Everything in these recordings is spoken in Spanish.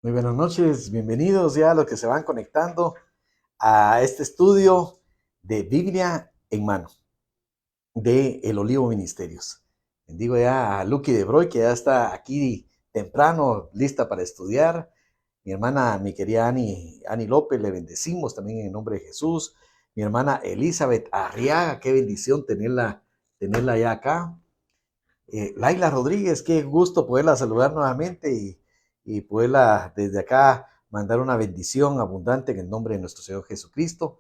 Muy buenas noches, bienvenidos ya a los que se van conectando a este estudio de Biblia en mano de El Olivo Ministerios. Bendigo ya a Lucky de Broy, que ya está aquí temprano, lista para estudiar. Mi hermana, mi querida Ani López, le bendecimos también en el nombre de Jesús. Mi hermana Elizabeth Arriaga, qué bendición tenerla ya acá. Laila Rodríguez, qué gusto poderla saludar nuevamente y poderla desde acá mandar una bendición abundante en el nombre de nuestro Señor Jesucristo.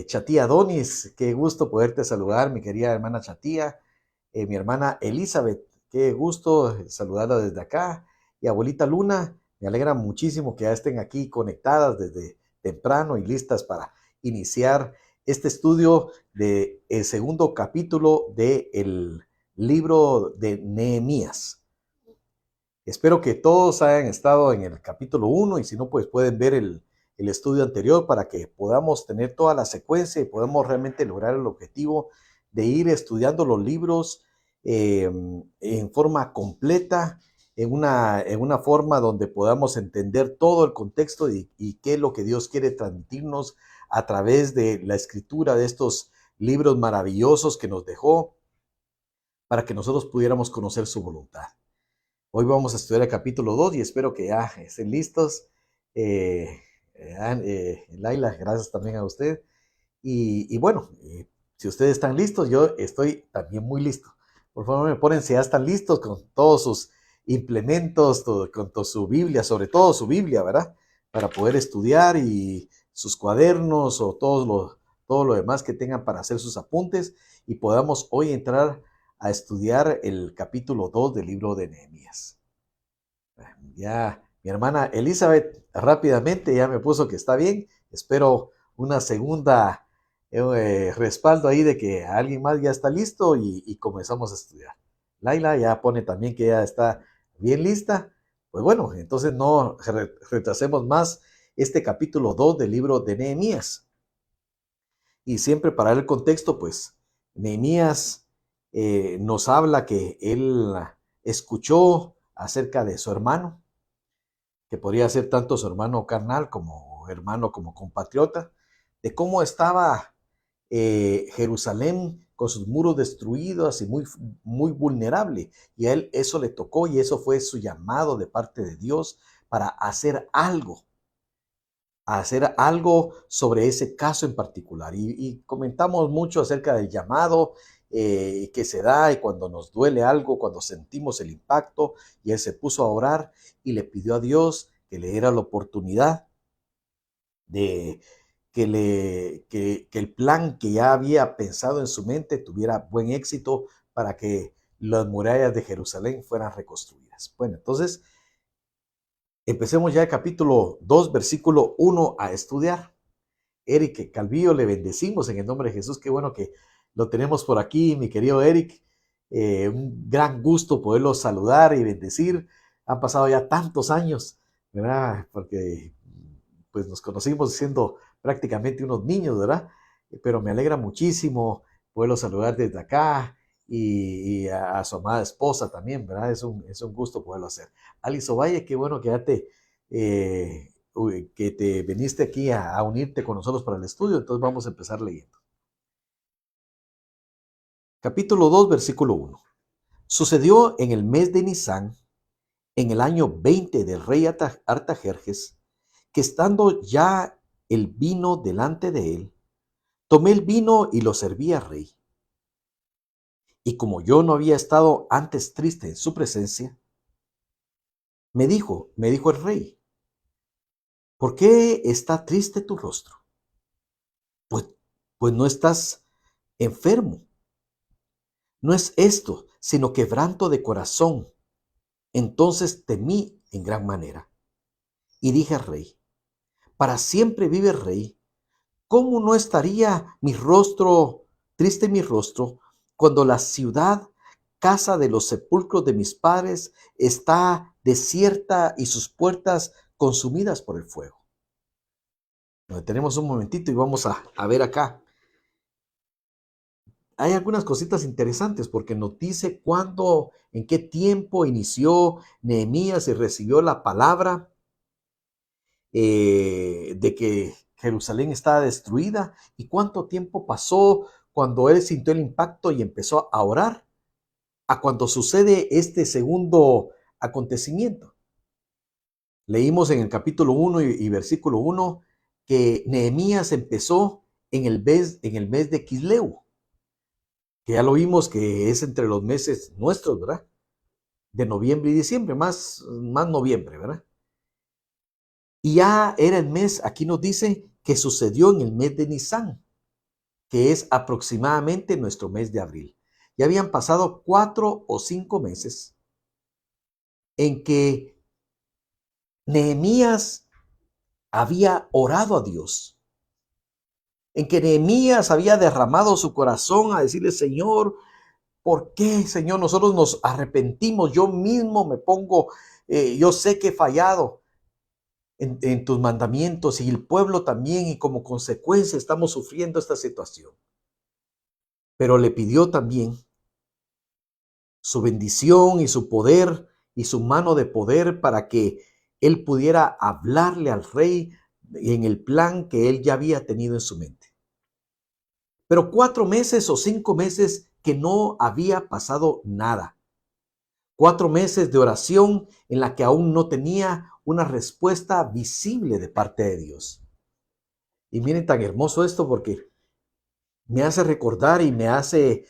Chatía Donis, qué gusto poderte saludar, mi querida hermana Chatía. Mi hermana Elizabeth, qué gusto saludarla desde acá. Y abuelita Luna, me alegra muchísimo que ya estén aquí conectadas desde temprano y listas para iniciar este estudio del segundo capítulo del libro de Nehemías. Espero que todos hayan estado en el capítulo 1 y si no, pues pueden ver el estudio anterior para que podamos tener toda la secuencia y podamos realmente lograr el objetivo de ir estudiando los libros en forma completa, en una forma donde podamos entender todo el contexto y qué es lo que Dios quiere transmitirnos a través de la escritura de estos libros maravillosos que nos dejó para que nosotros pudiéramos conocer su voluntad. Hoy vamos a estudiar el capítulo 2 y espero que ya estén listos. Laila, gracias también a usted. Y bueno, si ustedes están listos, yo estoy también muy listo. Por favor, me ponen si ya están listos con todos sus implementos, con toda su Biblia, sobre todo su Biblia, ¿verdad? Para poder estudiar y sus cuadernos o todo lo demás que tengan para hacer sus apuntes y podamos hoy entrar a estudiar el capítulo 2 del libro de Nehemías. Ya, mi hermana Elizabeth rápidamente ya me puso que está bien. Espero una segunda respaldo ahí de que alguien más ya está listo y comenzamos a estudiar. Laila ya pone también que ya está bien lista. Pues bueno, entonces no retrasemos más este capítulo 2 del libro de Nehemías. Y siempre para el contexto, pues Nehemías nos habla que él escuchó acerca de su hermano, que podría ser tanto su hermano carnal como hermano como compatriota, de cómo estaba Jerusalén con sus muros destruidos y muy vulnerable. Y a él eso le tocó y eso fue su llamado de parte de Dios para hacer algo sobre ese caso en particular. Y comentamos mucho acerca del llamado que se da y cuando nos duele algo, cuando sentimos el impacto, y él se puso a orar y le pidió a Dios que le diera la oportunidad de que el plan que ya había pensado en su mente tuviera buen éxito para que las murallas de Jerusalén fueran reconstruidas. Bueno, entonces empecemos ya el capítulo 2, versículo 1 a estudiar. Eric Calvillo, le bendecimos en el nombre de Jesús. Qué bueno que lo tenemos por aquí, mi querido Eric. Un gran gusto poderlo saludar y bendecir. Han pasado ya tantos años, ¿verdad? Porque pues nos conocimos siendo prácticamente unos niños, ¿verdad? Pero me alegra muchísimo poderlo saludar desde acá y a su amada esposa también, ¿verdad? Es un gusto poderlo hacer. Alice Ovalle, qué bueno que ya que te viniste aquí a unirte con nosotros para el estudio, entonces vamos a empezar leyendo. Capítulo 2, versículo 1. Sucedió en el mes de Nisán, en el año 20 del rey Artajerjes, que estando ya el vino delante de él, tomé el vino y lo serví al rey. Y como yo no había estado antes triste en su presencia, me dijo el rey, ¿por qué está triste tu rostro? Pues, pues no estás enfermo. No es esto, sino quebranto de corazón. Entonces temí en gran manera. Y dije al rey, para siempre vive el rey. ¿Cómo no estaría triste mi rostro, cuando la ciudad, casa de los sepulcros de mis padres, está desierta y sus puertas consumidas por el fuego? Nos detenemos un momentito y vamos a ver acá. Hay algunas cositas interesantes porque nos dice cuándo, en qué tiempo inició Nehemías y recibió la palabra de que Jerusalén estaba destruida. ¿Y cuánto tiempo pasó cuando él sintió el impacto y empezó a orar? A cuando sucede este segundo acontecimiento. Leímos en el capítulo 1 y versículo 1 que Nehemías empezó en el mes de Quisleu, que ya lo vimos que es entre los meses nuestros, ¿verdad? De noviembre y diciembre, más noviembre, ¿verdad? Y ya era el mes, aquí nos dice que sucedió en el mes de Nisan, que es aproximadamente nuestro mes de abril. Ya habían pasado 4 o 5 meses en que Nehemías había orado a Dios, en que Nehemías había derramado su corazón a decirle: Señor, ¿por qué, Señor? Nosotros nos arrepentimos, yo mismo me pongo, yo sé que he fallado en tus mandamientos y el pueblo también, y como consecuencia estamos sufriendo esta situación. Pero le pidió también su bendición y su poder y su mano de poder para que él pudiera hablarle al rey en el plan que él ya había tenido en su mente. Pero 4 meses o 5 meses que no había pasado nada. 4 meses de oración en la que aún no tenía una respuesta visible de parte de Dios. Y miren tan hermoso esto, porque me hace recordar y me hace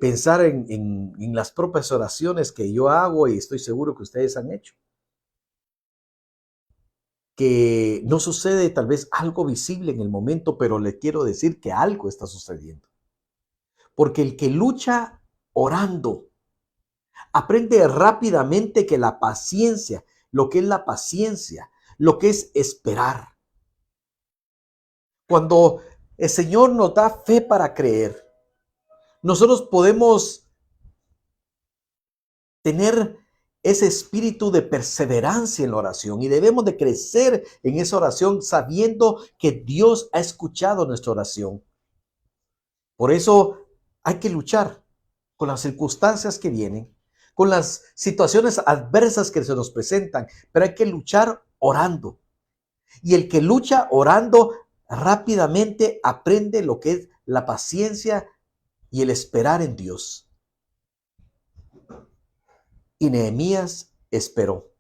pensar en las propias oraciones que yo hago, y estoy seguro que ustedes han hecho. Que no sucede tal vez algo visible en el momento, pero le quiero decir que algo está sucediendo. Porque el que lucha orando aprende rápidamente que la paciencia, lo que es la paciencia, lo que es esperar. Cuando el Señor nos da fe para creer, nosotros podemos tener ese espíritu de perseverancia en la oración, y debemos de crecer en esa oración sabiendo que Dios ha escuchado nuestra oración. Por eso hay que luchar con las circunstancias que vienen, con las situaciones adversas que se nos presentan, pero hay que luchar orando. Y el que lucha orando rápidamente aprende lo que es la paciencia y el esperar en Dios. Y Nehemías esperó.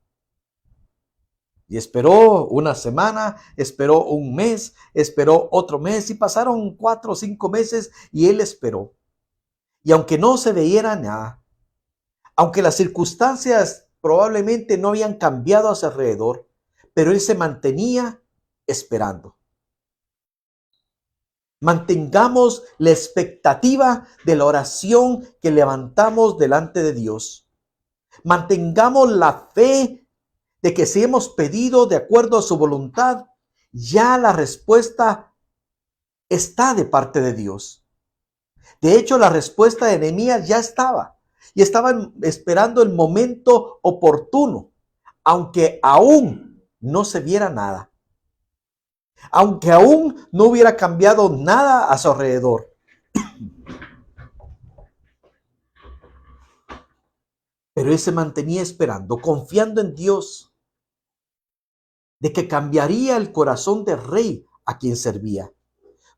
Y esperó una semana, esperó un mes, esperó otro mes, y pasaron 4 o 5 meses y él esperó. Y aunque no se veía nada, aunque las circunstancias probablemente no habían cambiado a su alrededor, pero él se mantenía esperando. Mantengamos la expectativa de la oración que levantamos delante de Dios. Mantengamos la fe de que si hemos pedido de acuerdo a su voluntad, ya la respuesta está de parte de Dios. De hecho, la respuesta de Nehemías ya estaba, y estaban esperando el momento oportuno, aunque aún no se viera nada, aunque aún no hubiera cambiado nada a su alrededor. Pero él se mantenía esperando, confiando en Dios, de que cambiaría el corazón del rey a quien servía.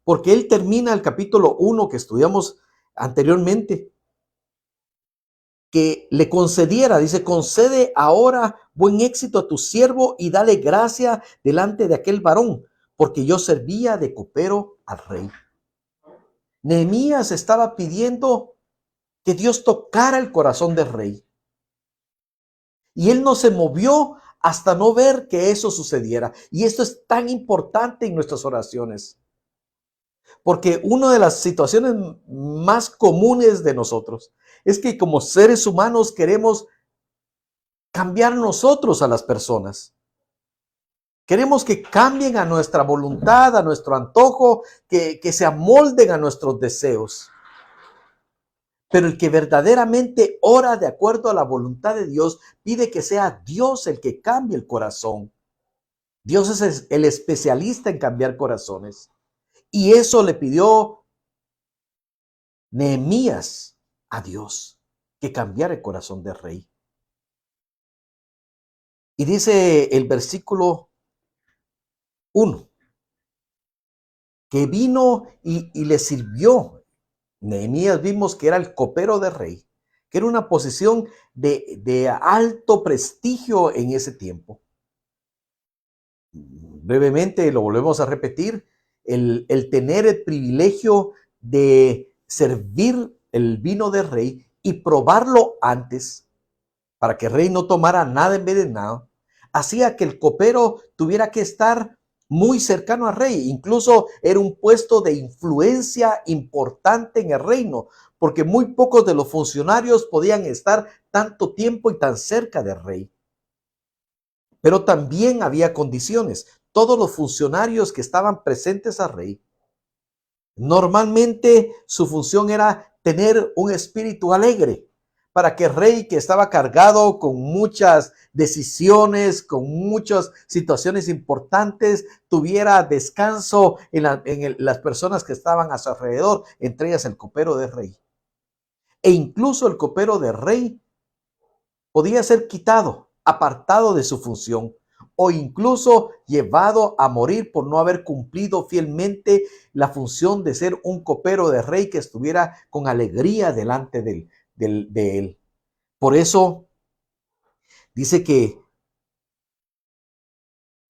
Porque él termina el capítulo 1 que estudiamos anteriormente, que le concediera, dice: concede ahora buen éxito a tu siervo y dale gracia delante de aquel varón, porque yo servía de copero al rey. Nehemías estaba pidiendo que Dios tocara el corazón del rey. Y él no se movió hasta no ver que eso sucediera. Y esto es tan importante en nuestras oraciones. Porque una de las situaciones más comunes de nosotros es que como seres humanos queremos cambiar nosotros a las personas. Queremos que cambien a nuestra voluntad, a nuestro antojo, que se amolden a nuestros deseos. Pero el que verdaderamente ora de acuerdo a la voluntad de Dios, pide que sea Dios el que cambie el corazón. Dios es el especialista en cambiar corazones. Y eso le pidió Nehemías a Dios, que cambiara el corazón del rey. Y dice el versículo Uno, que vino y le sirvió. Nehemías vimos que era el copero del rey, que era una posición de alto prestigio en ese tiempo. Brevemente lo volvemos a repetir, el tener el privilegio de servir el vino del rey y probarlo antes, para que el rey no tomara nada envenenado, hacía que el copero tuviera que estar muy cercano al rey. Incluso era un puesto de influencia importante en el reino, porque muy pocos de los funcionarios podían estar tanto tiempo y tan cerca del rey. Pero también había condiciones. Todos los funcionarios que estaban presentes al rey, normalmente su función era tener un espíritu alegre, para que el rey, que estaba cargado con muchas decisiones, con muchas situaciones importantes, tuviera descanso en las personas que estaban a su alrededor, entre ellas el copero del rey. E incluso el copero del rey podía ser quitado, apartado de su función, o incluso llevado a morir por no haber cumplido fielmente la función de ser un copero de rey que estuviera con alegría delante de él. Por eso dice que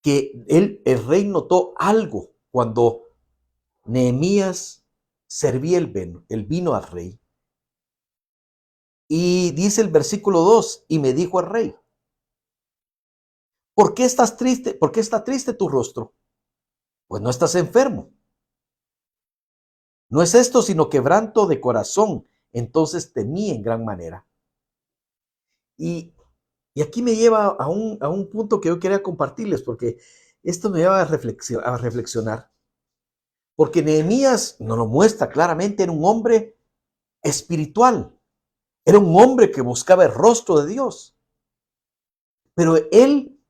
el rey notó algo cuando Nehemías servía el vino al rey. Y dice el versículo 2, y me dijo el rey: ¿por qué estás triste? ¿Por qué está triste tu rostro? Pues no estás enfermo. No es esto sino quebranto de corazón. Entonces temí en gran manera. Y, y aquí me lleva a un punto que yo quería compartirles, porque esto me lleva a reflexionar. Porque Nehemías nos lo muestra claramente, era un hombre espiritual. Era un hombre que buscaba el rostro de Dios. Pero él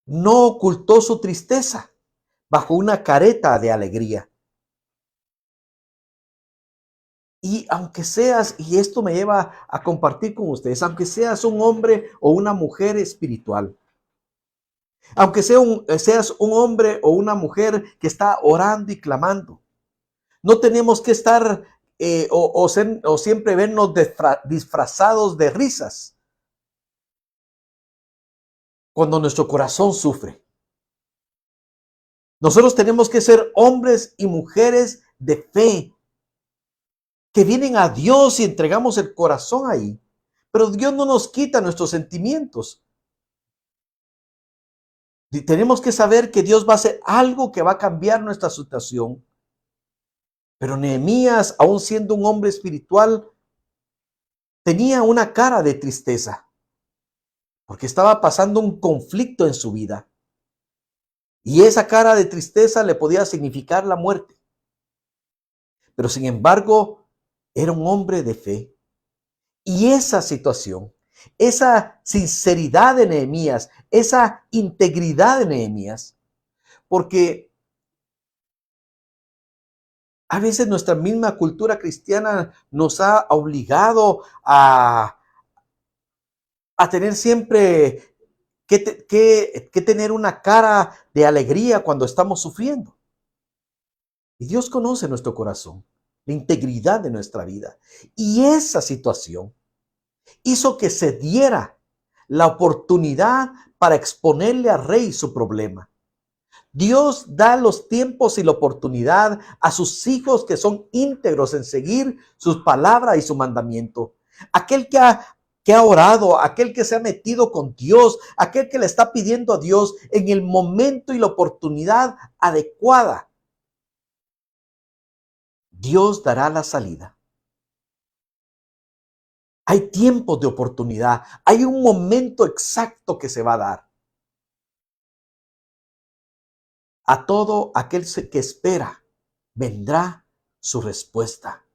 no ocultó su tristeza bajo una careta de alegría. Y aunque seas, y esto me lleva a compartir con ustedes, aunque seas un hombre o una mujer espiritual, aunque seas un hombre o una mujer que está orando y clamando, no tenemos que estar o siempre vernos disfrazados de risas cuando nuestro corazón sufre. Nosotros tenemos que ser hombres y mujeres de fe, que vienen a Dios y entregamos el corazón ahí. Pero Dios no nos quita nuestros sentimientos. Y tenemos que saber que Dios va a hacer algo que va a cambiar nuestra situación. Pero Nehemías, aún siendo un hombre espiritual, tenía una cara de tristeza, porque estaba pasando un conflicto en su vida. Y esa cara de tristeza le podía significar la muerte. Pero sin embargo, era un hombre de fe. Y esa situación, esa sinceridad de Nehemías, esa integridad de Nehemías, porque a veces nuestra misma cultura cristiana nos ha obligado a tener siempre que tener una cara de alegría cuando estamos sufriendo. Y Dios conoce nuestro corazón, la integridad de nuestra vida. Y esa situación hizo que se diera la oportunidad para exponerle al rey su problema. Dios da los tiempos y la oportunidad a sus hijos que son íntegros en seguir sus palabras y su mandamiento. Aquel que ha orado, aquel que se ha metido con Dios, aquel que le está pidiendo a Dios en el momento y la oportunidad adecuada, Dios dará la salida. Hay tiempos de oportunidad, hay un momento exacto que se va a dar. A todo aquel que espera, vendrá su respuesta.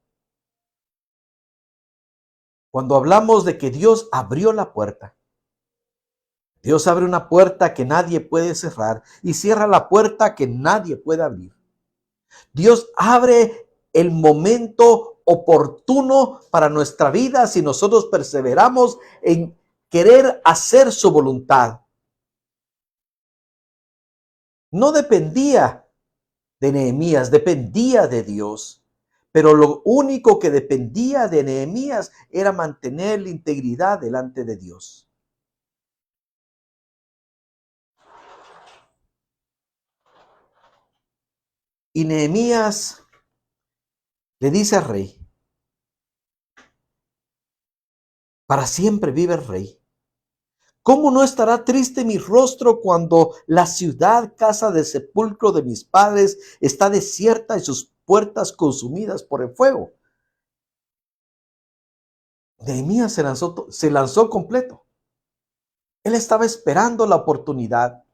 Cuando hablamos de que Dios abrió la puerta, Dios abre una puerta que nadie puede cerrar y cierra la puerta que nadie puede abrir. Dios abre el momento oportuno para nuestra vida si nosotros perseveramos en querer hacer su voluntad. No dependía de Nehemías, dependía de Dios. Pero lo único que dependía de Nehemías era mantener la integridad delante de Dios. Y Nehemías le dice al rey: para siempre vive el rey. ¿Cómo no estará triste mi rostro cuando la ciudad, casa de sepulcro de mis padres, está desierta y sus puertas consumidas por el fuego? Nehemías se lanzó completo. Él estaba esperando la oportunidad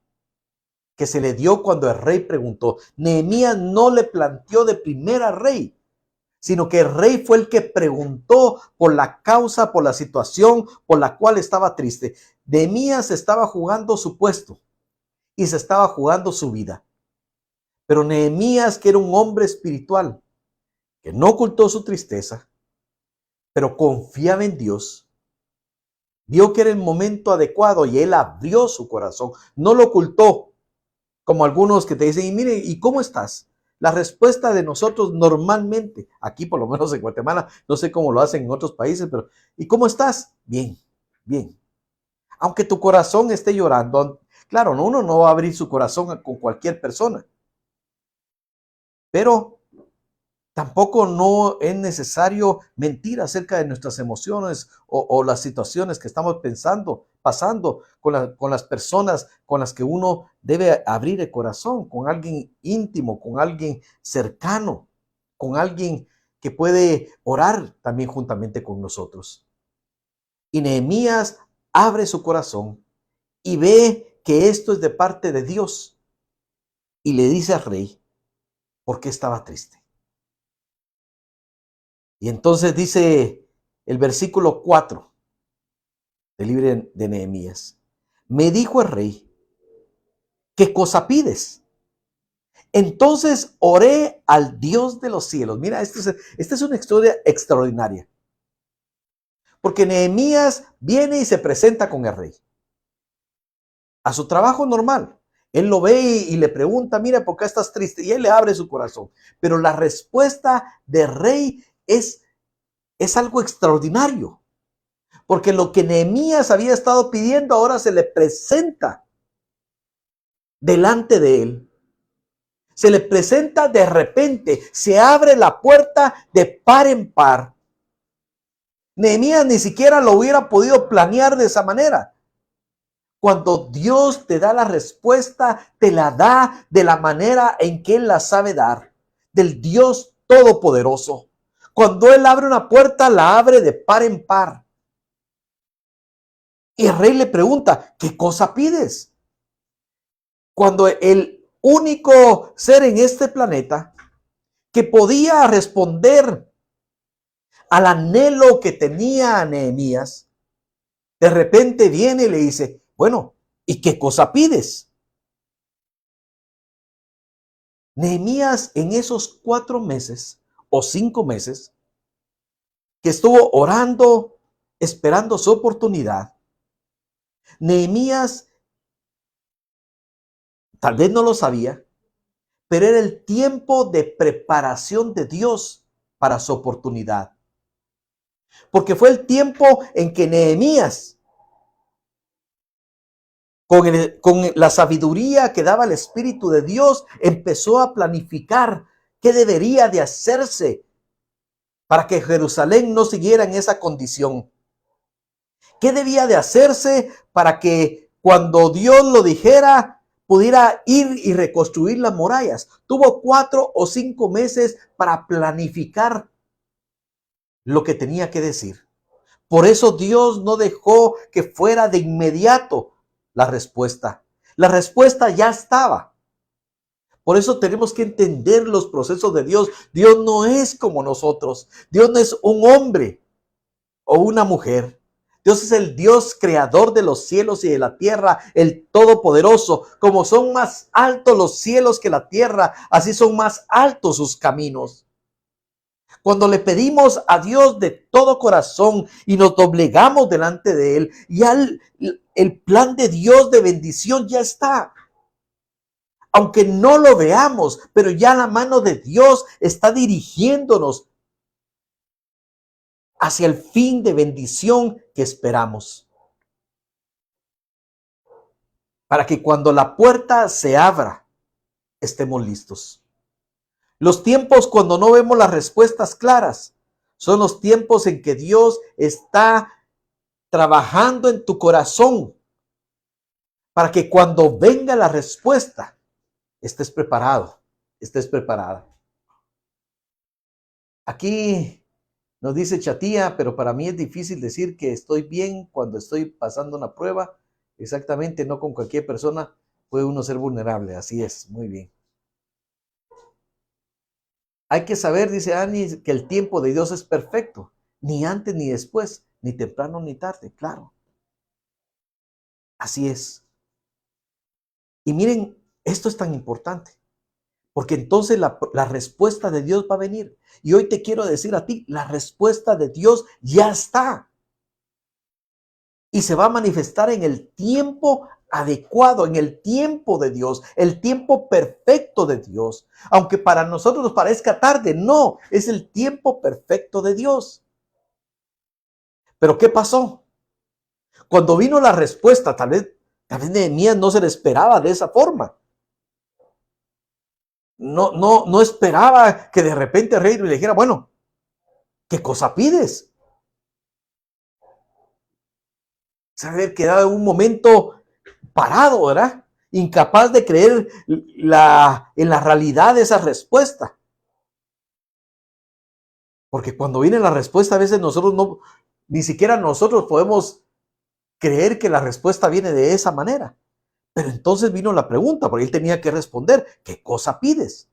que se le dio cuando el rey preguntó. Nehemías no le planteó de primera al rey, sino que el rey fue el que preguntó por la causa, por la situación por la cual estaba triste. Nehemías estaba jugando su puesto y se estaba jugando su vida. Pero Nehemías, que era un hombre espiritual, que no ocultó su tristeza, pero confiaba en Dios, vio que era el momento adecuado y él abrió su corazón, no lo ocultó, como algunos que te dicen: y mire, ¿y cómo estás? La respuesta de nosotros normalmente, aquí por lo menos en Guatemala, no sé cómo lo hacen en otros países, pero ¿y cómo estás? Bien, bien. Aunque tu corazón esté llorando, claro, uno no va a abrir su corazón con cualquier persona, pero tampoco no es necesario mentir acerca de nuestras emociones o las situaciones que estamos pasando con las personas con las que uno debe abrir el corazón, con alguien íntimo, con alguien cercano, con alguien que puede orar también juntamente con nosotros. Y Nehemías abre su corazón y ve que esto es de parte de Dios y le dice al rey por qué estaba triste. Y entonces dice el versículo 4 del libro de Nehemías: me dijo el rey, ¿qué cosa pides? Entonces oré al Dios de los cielos. Mira, esta es una historia extraordinaria. Porque Nehemías viene y se presenta con el rey a su trabajo normal. Él lo ve y le pregunta: mira, ¿por qué estás triste? Y él le abre su corazón. Pero la respuesta del rey es algo extraordinario. Porque lo que Nehemías había estado pidiendo ahora se le presenta delante de él. Se le presenta de repente, se abre la puerta de par en par. Nehemías ni siquiera lo hubiera podido planear de esa manera. Cuando Dios te da la respuesta, te la da de la manera en que Él la sabe dar, del Dios Todopoderoso. Cuando Él abre una puerta, la abre de par en par. Y el rey le pregunta: ¿qué cosa pides? Cuando el único ser en este planeta que podía responder al anhelo que tenía Nehemías, de repente viene y le dice: bueno, ¿y qué cosa pides? Nehemías, en esos 4 meses o 5 meses que estuvo orando, esperando su oportunidad, Nehemías tal vez no lo sabía, pero era el tiempo de preparación de Dios para su oportunidad. Porque fue el tiempo en que Nehemías, con la sabiduría que daba el Espíritu de Dios, empezó a planificar qué debería de hacerse para que Jerusalén no siguiera en esa condición. ¿Qué debía de hacerse para que cuando Dios lo dijera pudiera ir y reconstruir las murallas? Tuvo 4 o 5 meses para planificar lo que tenía que decir. Por eso Dios no dejó que fuera de inmediato la respuesta. La respuesta ya estaba. Por eso tenemos que entender los procesos de Dios. Dios no es como nosotros. Dios no es un hombre o una mujer. Dios es el Dios creador de los cielos y de la tierra, el Todopoderoso. Como son más altos los cielos que la tierra, así son más altos sus caminos. Cuando le pedimos a Dios de todo corazón y nos doblegamos delante de Él, ya el plan de Dios de bendición ya está. aunque no lo veamos, pero ya la mano de Dios está dirigiéndonos hacia el fin de bendición que esperamos. Para que cuando la puerta se abra, estemos listos. Los tiempos cuando no vemos las respuestas claras son los tiempos en que Dios está trabajando en tu corazón para que cuando venga la respuesta estés preparado, estés preparada. Aquí nos dice Chatía, pero para mí es difícil decir que estoy bien cuando estoy pasando una prueba. Exactamente, no con cualquier persona puede uno ser vulnerable. Así es, muy bien. Hay que saber, dice Ani, que el tiempo de Dios es perfecto, ni antes ni después, ni temprano ni tarde, claro. Así es. Y miren, esto es tan importante, porque entonces la respuesta de Dios va a venir. Y hoy te quiero decir a ti, la respuesta de Dios ya está. Y se va a manifestar en el tiempo adecuado, en el tiempo de Dios, el tiempo perfecto de Dios. Aunque para nosotros nos parezca tarde, no, es el tiempo perfecto de Dios. Pero ¿qué pasó? Cuando vino la respuesta, tal vez Nehemías no se le esperaba de esa forma. No esperaba que de repente el rey le dijera, bueno, ¿qué cosa pides? Se había quedado en un momento parado, ¿verdad? Incapaz de creer en la realidad de esa respuesta. Porque cuando viene la respuesta, a veces nosotros no, ni siquiera nosotros podemos creer que la respuesta viene de esa manera. Pero entonces vino la pregunta, porque él tenía que responder, ¿qué cosa pides?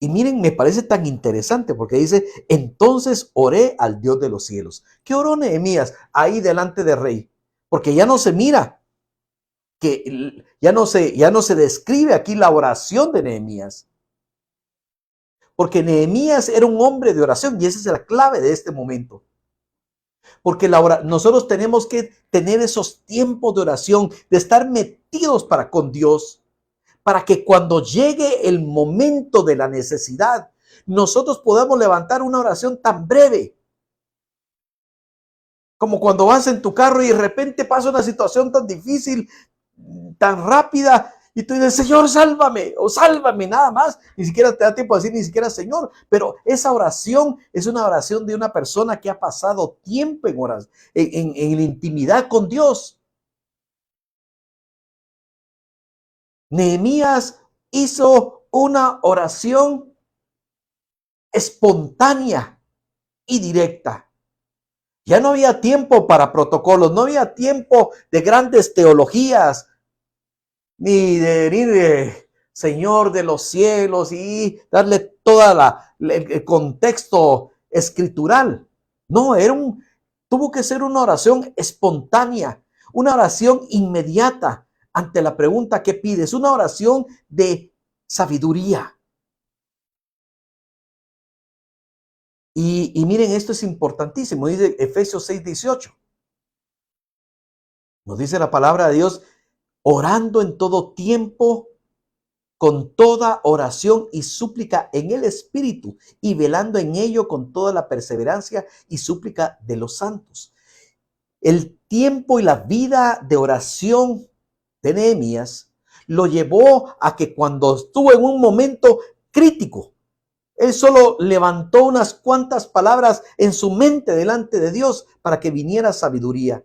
Y miren, me parece tan interesante porque dice, entonces oré al Dios de los cielos. ¿Qué oró Nehemías ahí delante del rey? Porque ya no se mira, que ya no se describe aquí la oración de Nehemías. Porque Nehemías era un hombre de oración y esa es la clave de este momento. Porque nosotros tenemos que tener esos tiempos de oración, de estar metidos con Dios, para que cuando llegue el momento de la necesidad, nosotros podamos levantar una oración tan breve, como cuando vas en tu carro y de repente pasa una situación tan difícil, tan rápida, y tú dices, Señor, sálvame, o sálvame, nada más. Ni siquiera te da tiempo de decir, ni siquiera Señor. Pero esa oración es una oración de una persona que ha pasado tiempo en horas, en intimidad con Dios. Nehemías hizo una oración espontánea y directa. Ya no había tiempo para protocolos, no había tiempo de grandes teologías, ni de venir de Señor de los cielos y darle toda el contexto escritural. No, tuvo que ser una oración espontánea, una oración inmediata ante la pregunta ¿qué pides? Una oración de sabiduría. Y miren, esto es importantísimo, dice Efesios 6:18. Nos dice la palabra de Dios, orando en todo tiempo, con toda oración y súplica en el Espíritu, y velando en ello con toda la perseverancia y súplica de los santos. El tiempo y la vida de oración de Nehemías lo llevó a que cuando estuvo en un momento crítico, él solo levantó unas cuantas palabras en su mente delante de Dios para que viniera sabiduría.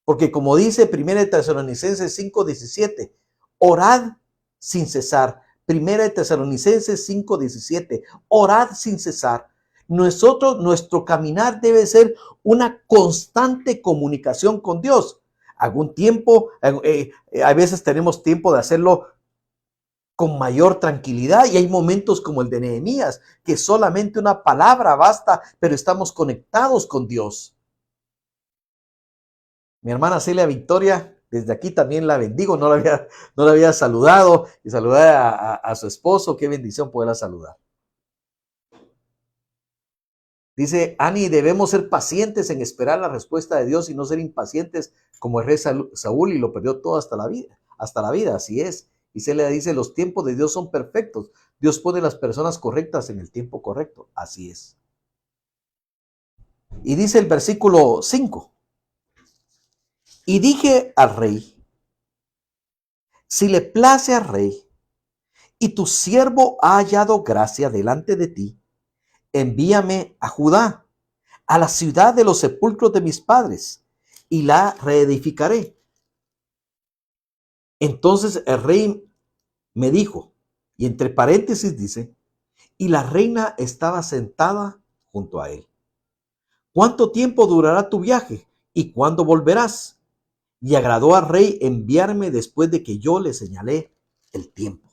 Porque como dice 1 Tesalonicenses 5:17, orad sin cesar. 1 Tesalonicenses 5:17, orad sin cesar. Nuestro caminar debe ser una constante comunicación con Dios. Algún tiempo, a veces tenemos tiempo de hacerlo con mayor tranquilidad y hay momentos como el de Nehemías, que solamente una palabra basta, pero estamos conectados con Dios. Mi hermana Celia Victoria, desde aquí también la bendigo, no la había saludado y saludé a su esposo, qué bendición poderla saludar. Dice Ani, debemos ser pacientes en esperar la respuesta de Dios y no ser impacientes como el rey Saúl y lo perdió todo hasta la vida, así es. Y se le dice, los tiempos de Dios son perfectos. Dios pone las personas correctas en el tiempo correcto. Así es. Y dice el versículo 5. Y dije al rey, si le place al rey, y tu siervo ha hallado gracia delante de ti, envíame a Judá, a la ciudad de los sepulcros de mis padres, y la reedificaré. Entonces el rey me dijo, y entre paréntesis dice, y la reina estaba sentada junto a él. ¿Cuánto tiempo durará tu viaje? ¿Y cuándo volverás? Y agradó al rey enviarme después de que yo le señalé el tiempo.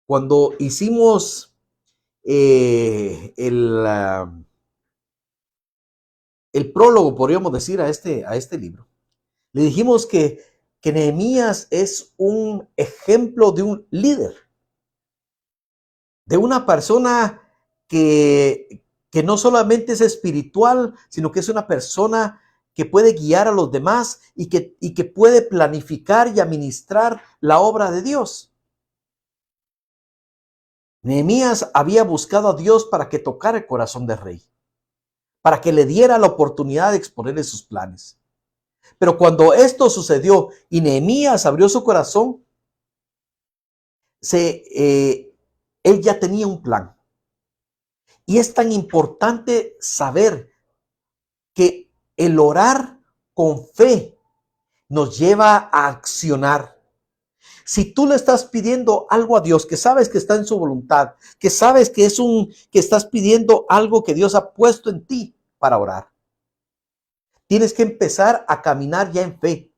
Cuando hicimos el prólogo, podríamos decir, a este libro, le dijimos que Nehemías es un ejemplo de un líder, de una persona que no solamente es espiritual, sino que es una persona que puede guiar a los demás y que puede planificar y administrar la obra de Dios. Nehemías había buscado a Dios para que tocara el corazón del rey, para que le diera la oportunidad de exponerle sus planes. Pero cuando esto sucedió y Nehemías abrió su corazón, él ya tenía un plan. Y es tan importante saber que el orar con fe nos lleva a accionar. Si tú le estás pidiendo algo a Dios, que sabes que está en su voluntad, que sabes que que estás pidiendo algo que Dios ha puesto en ti para orar, tienes que empezar a caminar ya en fe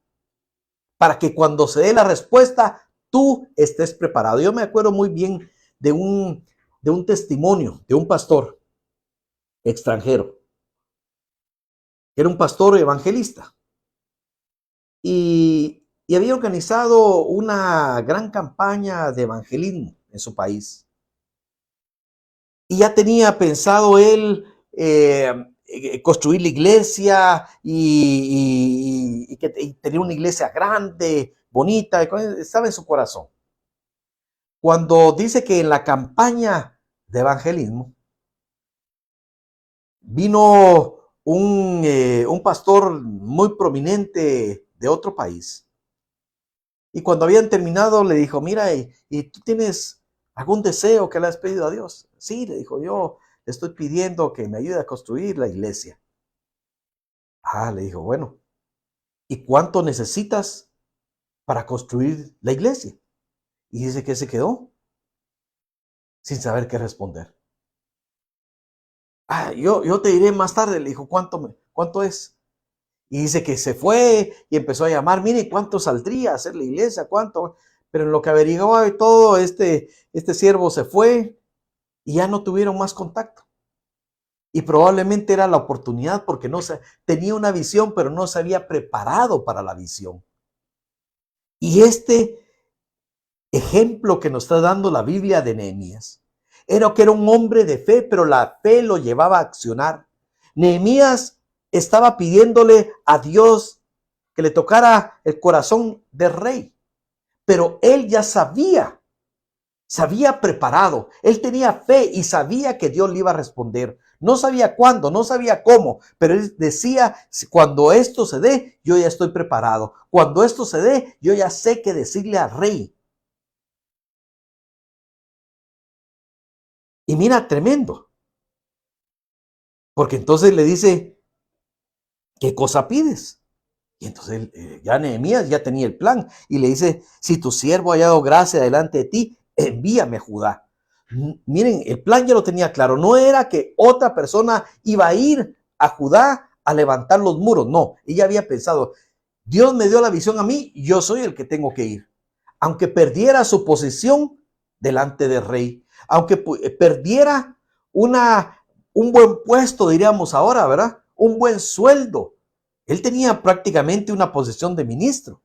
para que cuando se dé la respuesta, tú estés preparado. Yo me acuerdo muy bien de un testimonio de un pastor extranjero. Era un pastor evangelista y había organizado una gran campaña de evangelismo en su país. Y ya tenía pensado él construir la iglesia y tener una iglesia grande, bonita, estaba en su corazón. Cuando dice que en la campaña de evangelismo vino un pastor muy prominente de otro país. Y cuando habían terminado le dijo, mira, ¿y tú tienes algún deseo que le has pedido a Dios? Sí, le dijo, yo le estoy pidiendo que me ayude a construir la iglesia. Le dijo, bueno, ¿y cuánto necesitas para construir la iglesia? Y dice que se quedó sin saber qué responder. Yo te diré más tarde, le dijo, ¿cuánto es? Y dice que se fue y empezó a llamar, mire, ¿cuánto saldría a hacer la iglesia? ¿Cuánto? Pero en lo que averiguó y todo, este siervo se fue y ya no tuvieron más contacto. Y probablemente era la oportunidad porque tenía una visión, pero no se había preparado para la visión. Y este ejemplo que nos está dando la Biblia de Nehemías era que era un hombre de fe, pero la fe lo llevaba a accionar. Nehemías estaba pidiéndole a Dios que le tocara el corazón del rey, pero él ya sabía, se había preparado, él tenía fe y sabía que Dios le iba a responder. No sabía cuándo, no sabía cómo, pero él decía, cuando esto se dé, yo ya estoy preparado. Cuando esto se dé, yo ya sé qué decirle al rey. Y mira, tremendo. Porque entonces le dice, ¿qué cosa pides? Y entonces ya Nehemías ya tenía el plan y le dice, si tu siervo ha hallado gracia delante de ti, envíame a Judá. Miren, el plan ya lo tenía claro. No era que otra persona iba a ir a Judá a levantar los muros. No, ella había pensado, Dios me dio la visión a mí, yo soy el que tengo que ir. Aunque perdiera su posición delante del rey, aunque perdiera un buen puesto, diríamos ahora, ¿verdad? Un buen sueldo. Él tenía prácticamente una posición de ministro.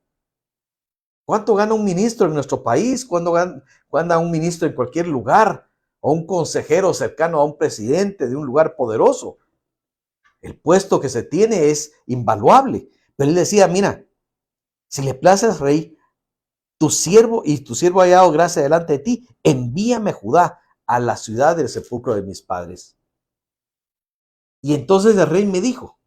¿Cuánto gana un ministro en nuestro país? ¿Cuánto gana un ministro en cualquier lugar? O un consejero cercano a un presidente de un lugar poderoso. El puesto que se tiene es invaluable. Pero él decía, mira, si le place al rey, tu siervo ha hallado gracia delante de ti, envíame a Judá, a la ciudad del sepulcro de mis padres. Y entonces el rey me dijo,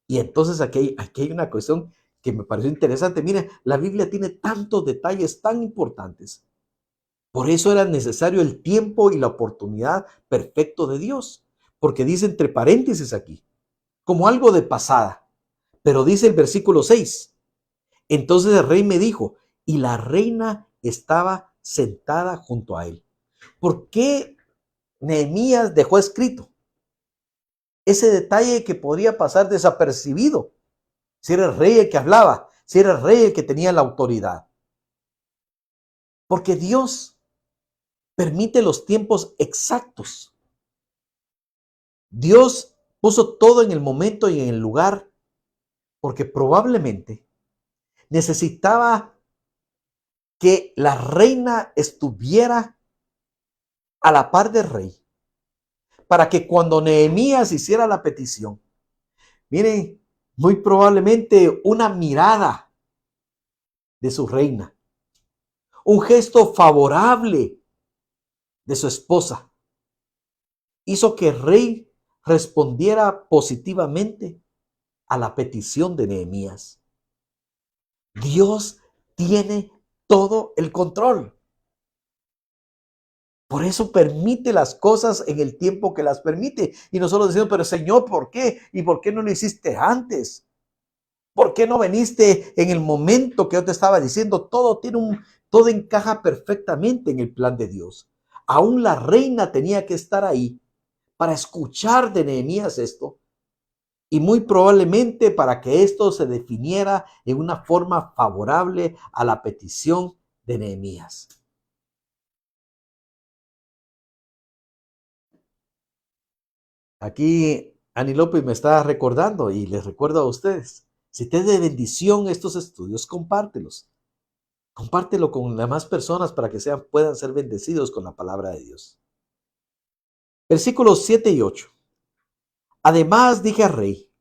y entonces aquí hay una cuestión que me pareció interesante. Mire, la Biblia tiene tantos detalles tan importantes. Por eso era necesario el tiempo y la oportunidad perfecto de Dios. Porque dice entre paréntesis aquí, como algo de pasada. Pero dice el versículo 6. Entonces el rey me dijo, y la reina estaba sentada junto a él. ¿Por qué Nehemías dejó escrito ese detalle que podría pasar desapercibido? Si era el rey el que hablaba, si era el rey el que tenía la autoridad. Porque Dios permite los tiempos exactos. Dios puso todo en el momento y en el lugar porque probablemente necesitaba que la reina estuviera a la par del rey para que cuando Nehemías hiciera la petición, miren, muy probablemente una mirada de su reina, un gesto favorable de su esposa, hizo que el rey respondiera positivamente a la petición de Nehemías. Dios tiene todo el control. Por eso permite las cosas en el tiempo que las permite. Y nosotros decimos, pero Señor, ¿por qué? ¿Y por qué no lo hiciste antes? ¿Por qué no viniste en el momento que yo te estaba diciendo? Todo encaja perfectamente en el plan de Dios. Aún la reina tenía que estar ahí para escuchar de Nehemías esto. Y muy probablemente para que esto se definiera en una forma favorable a la petición de Nehemías. Aquí Ani López me está recordando y les recuerdo a ustedes, si te es de bendición estos estudios, compártelos. Compártelo con las demás personas para que puedan ser bendecidos con la palabra de Dios. Versículos 7 y 8. Además dije al rey,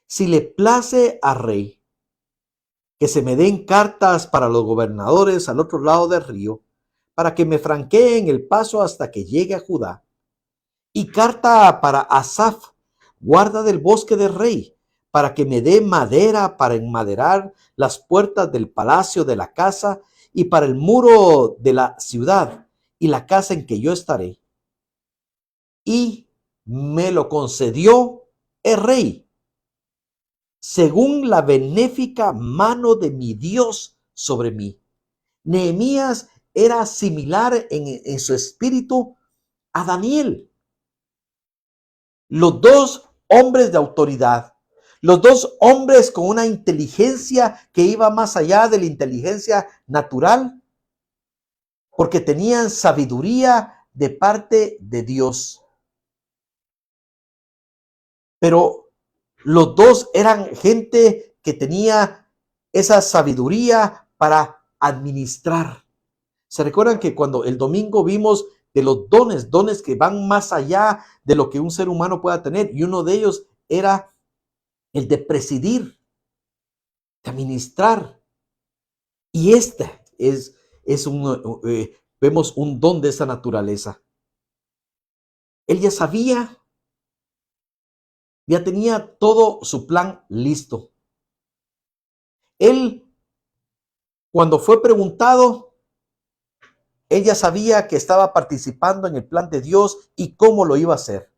si le place al rey que se me den cartas para los gobernadores al otro lado del río, para que me franqueen el paso hasta que llegue a Judá, y carta para Asaf, guarda del bosque del rey, para que me dé madera para enmaderar las puertas del palacio de la casa y para el muro de la ciudad y la casa en que yo estaré. Y me lo concedió el rey, según la benéfica mano de mi Dios sobre mí. Nehemías era similar en su espíritu a Daniel. Los dos hombres de autoridad, los dos hombres con una inteligencia que iba más allá de la inteligencia natural, porque tenían sabiduría de parte de Dios. Pero los dos eran gente que tenía esa sabiduría para administrar. ¿Se recuerdan que cuando el domingo vimos de los dones que van más allá de lo que un ser humano pueda tener? Y uno de ellos era el de presidir, de administrar. Y vemos un don de esa naturaleza. Él ya sabía, ya tenía todo su plan listo. Él, cuando fue preguntado, él ya sabía que estaba participando en el plan de Dios y cómo lo iba a hacer.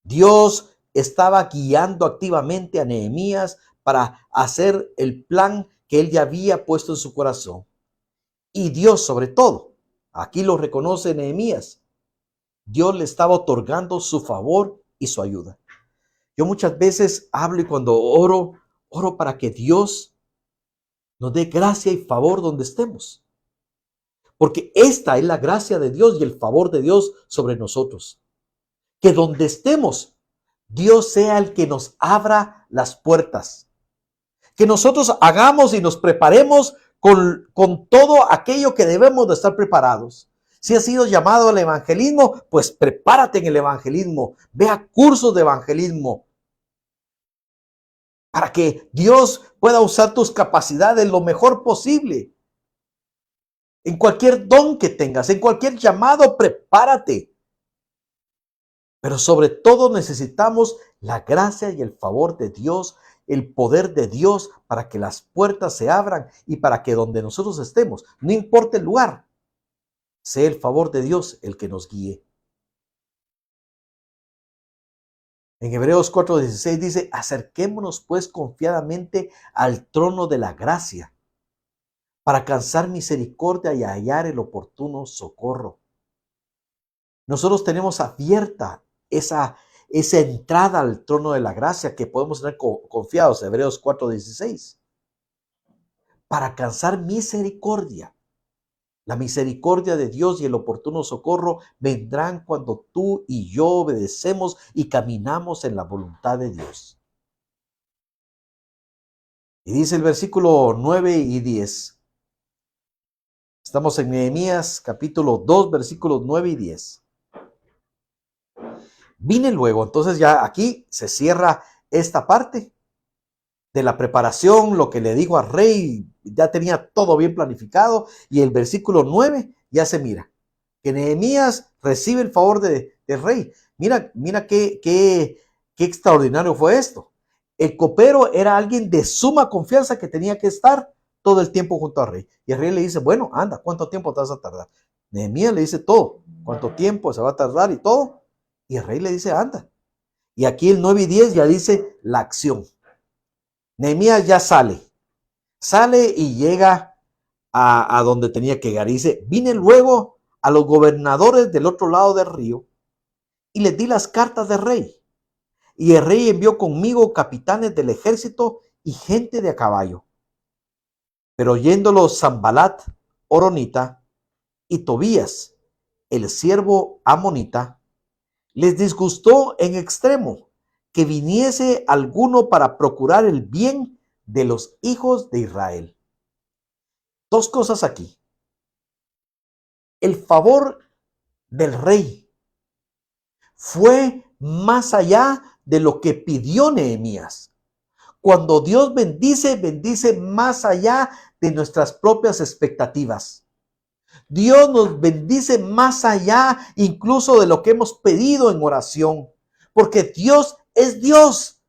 Dios estaba guiando activamente a Nehemías para hacer el plan que él ya había puesto en su corazón. Y Dios, sobre todo, aquí lo reconoce Nehemías, Dios le estaba otorgando su favor y su ayuda. Yo muchas veces hablo y cuando oro para que Dios nos dé gracia y favor donde estemos. Porque esta es la gracia de Dios y el favor de Dios sobre nosotros. Que donde estemos, Dios sea el que nos abra las puertas. Que nosotros hagamos y nos preparemos con todo aquello que debemos de estar preparados. Si has sido llamado al evangelismo, pues prepárate en el evangelismo. Ve a cursos de evangelismo para que Dios pueda usar tus capacidades lo mejor posible. en cualquier don que tengas, en cualquier llamado, prepárate. Pero sobre todo necesitamos la gracia y el favor de Dios, el poder de Dios para que las puertas se abran y para que donde nosotros estemos, no importa el lugar, sea el favor de Dios el que nos guíe. En Hebreos 4:16 dice, acerquémonos pues confiadamente al trono de la gracia para alcanzar misericordia y hallar el oportuno socorro. Nosotros tenemos abierta esa entrada al trono de la gracia que podemos tener confiados, Hebreos 4:16, para alcanzar misericordia. La misericordia de Dios y el oportuno socorro vendrán cuando tú y yo obedecemos y caminamos en la voluntad de Dios. Y dice el versículo 9 y 10. Estamos en Nehemías capítulo 2, versículos 9 y 10. Vine luego, entonces ya aquí se cierra esta parte de la preparación, lo que le dijo al rey, ya tenía todo bien planificado, y el versículo 9 ya se mira, que Nehemías recibe el favor del rey. Mira qué extraordinario fue esto. El copero era alguien de suma confianza que tenía que estar todo el tiempo junto al rey. Y el rey le dice, bueno, anda, ¿cuánto tiempo te vas a tardar? Nehemías le dice todo, cuánto tiempo se va a tardar y todo. Y el rey le dice, anda. Y aquí el 9 y 10 ya dice la acción. Nehemías ya sale y llega a donde tenía que llegar. Y dice, vine luego a los gobernadores del otro lado del río y les di las cartas del rey. Y el rey envió conmigo capitanes del ejército y gente de a caballo. Pero oyéndolo Sanbalat, Horonita, y Tobías, el siervo amonita, les disgustó en extremo que viniese alguno para procurar el bien de los hijos de Israel. Dos cosas aquí. El favor del rey fue más allá de lo que pidió Nehemías. Cuando Dios bendice, bendice más allá de nuestras propias expectativas. Dios nos bendice más allá incluso de lo que hemos pedido en oración, porque Dios es Dios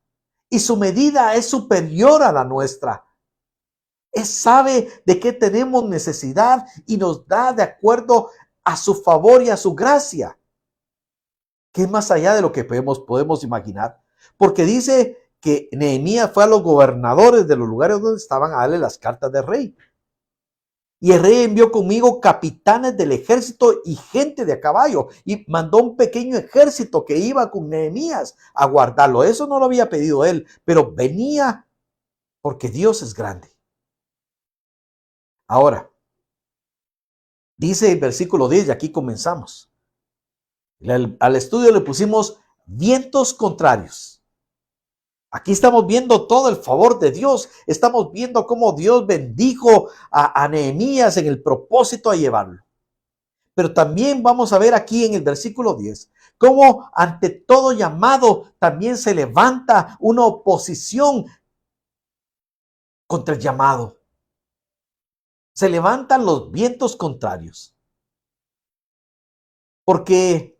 y su medida es superior a la nuestra. Él sabe de qué tenemos necesidad y nos da de acuerdo a su favor y a su gracia, que es más allá de lo que podemos imaginar, porque dice que Nehemías fue a los gobernadores de los lugares donde estaban a darle las cartas del rey. Y el rey envió conmigo capitanes del ejército y gente de a caballo. Y mandó un pequeño ejército que iba con Nehemías a guardarlo. Eso no lo había pedido él, pero venía porque Dios es grande. Ahora, dice el versículo 10, y aquí comenzamos. Al estudio le pusimos vientos contrarios. Aquí estamos viendo todo el favor de Dios. Estamos viendo cómo Dios bendijo a Nehemías en el propósito de llevarlo. Pero también vamos a ver aquí en el versículo 10, cómo ante todo llamado también se levanta una oposición contra el llamado. Se levantan los vientos contrarios. Porque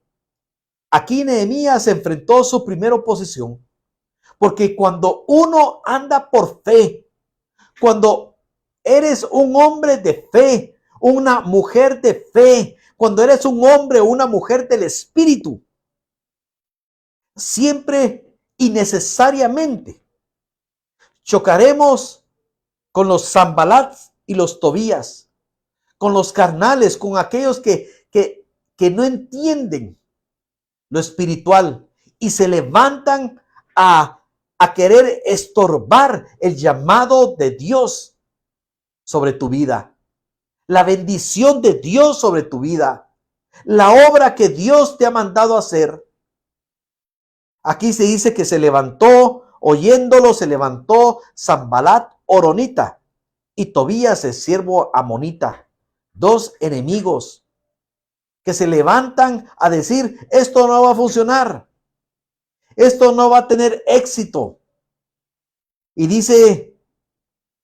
aquí Nehemías enfrentó su primera oposición. Porque cuando uno anda por fe, cuando eres un hombre de fe, una mujer de fe, cuando eres un hombre o una mujer del espíritu, siempre y necesariamente chocaremos con los Sanbalats y los Tobías, con los carnales, con aquellos que no entienden lo espiritual y se levantan a querer estorbar el llamado de Dios sobre tu vida, la bendición de Dios sobre tu vida, la obra que Dios te ha mandado hacer. Aquí se dice que se levantó, oyéndolo, se levantó Sanbalat Horonita y Tobías el siervo amonita, dos enemigos que se levantan a decir, esto no va a funcionar, esto no va a tener éxito. Y dice,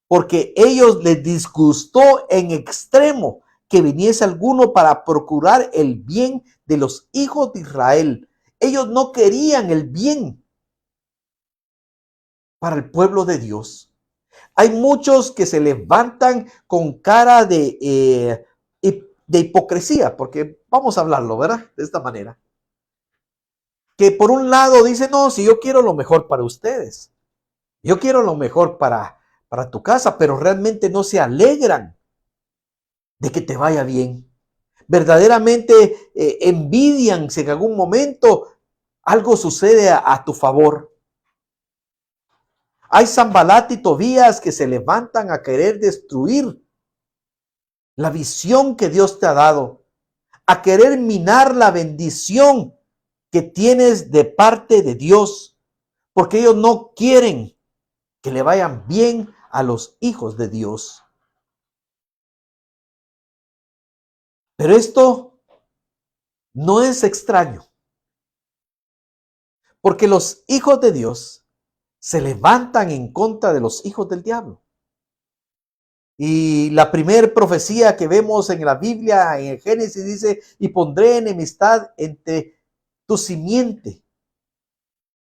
porque ellos les disgustó en extremo que viniese alguno para procurar el bien de los hijos de Israel. Ellos no querían el bien para el pueblo de Dios. Hay muchos que se levantan con cara de hipocresía, porque vamos a hablarlo, ¿verdad? De esta manera. Que por un lado dicen, no, si yo quiero lo mejor para ustedes, yo quiero lo mejor para tu casa, pero realmente no se alegran de que te vaya bien. Verdaderamente envidian si en algún momento algo sucede a tu favor. Hay Sanbalat y Tobías que se levantan a querer destruir la visión que Dios te ha dado, a querer minar la bendición que tienes de parte de Dios, porque ellos no quieren que le vayan bien a los hijos de Dios. Pero esto no es extraño, porque los hijos de Dios se levantan en contra de los hijos del diablo. Y la primera profecía que vemos en la Biblia, en el Génesis, dice, y pondré enemistad entre tu simiente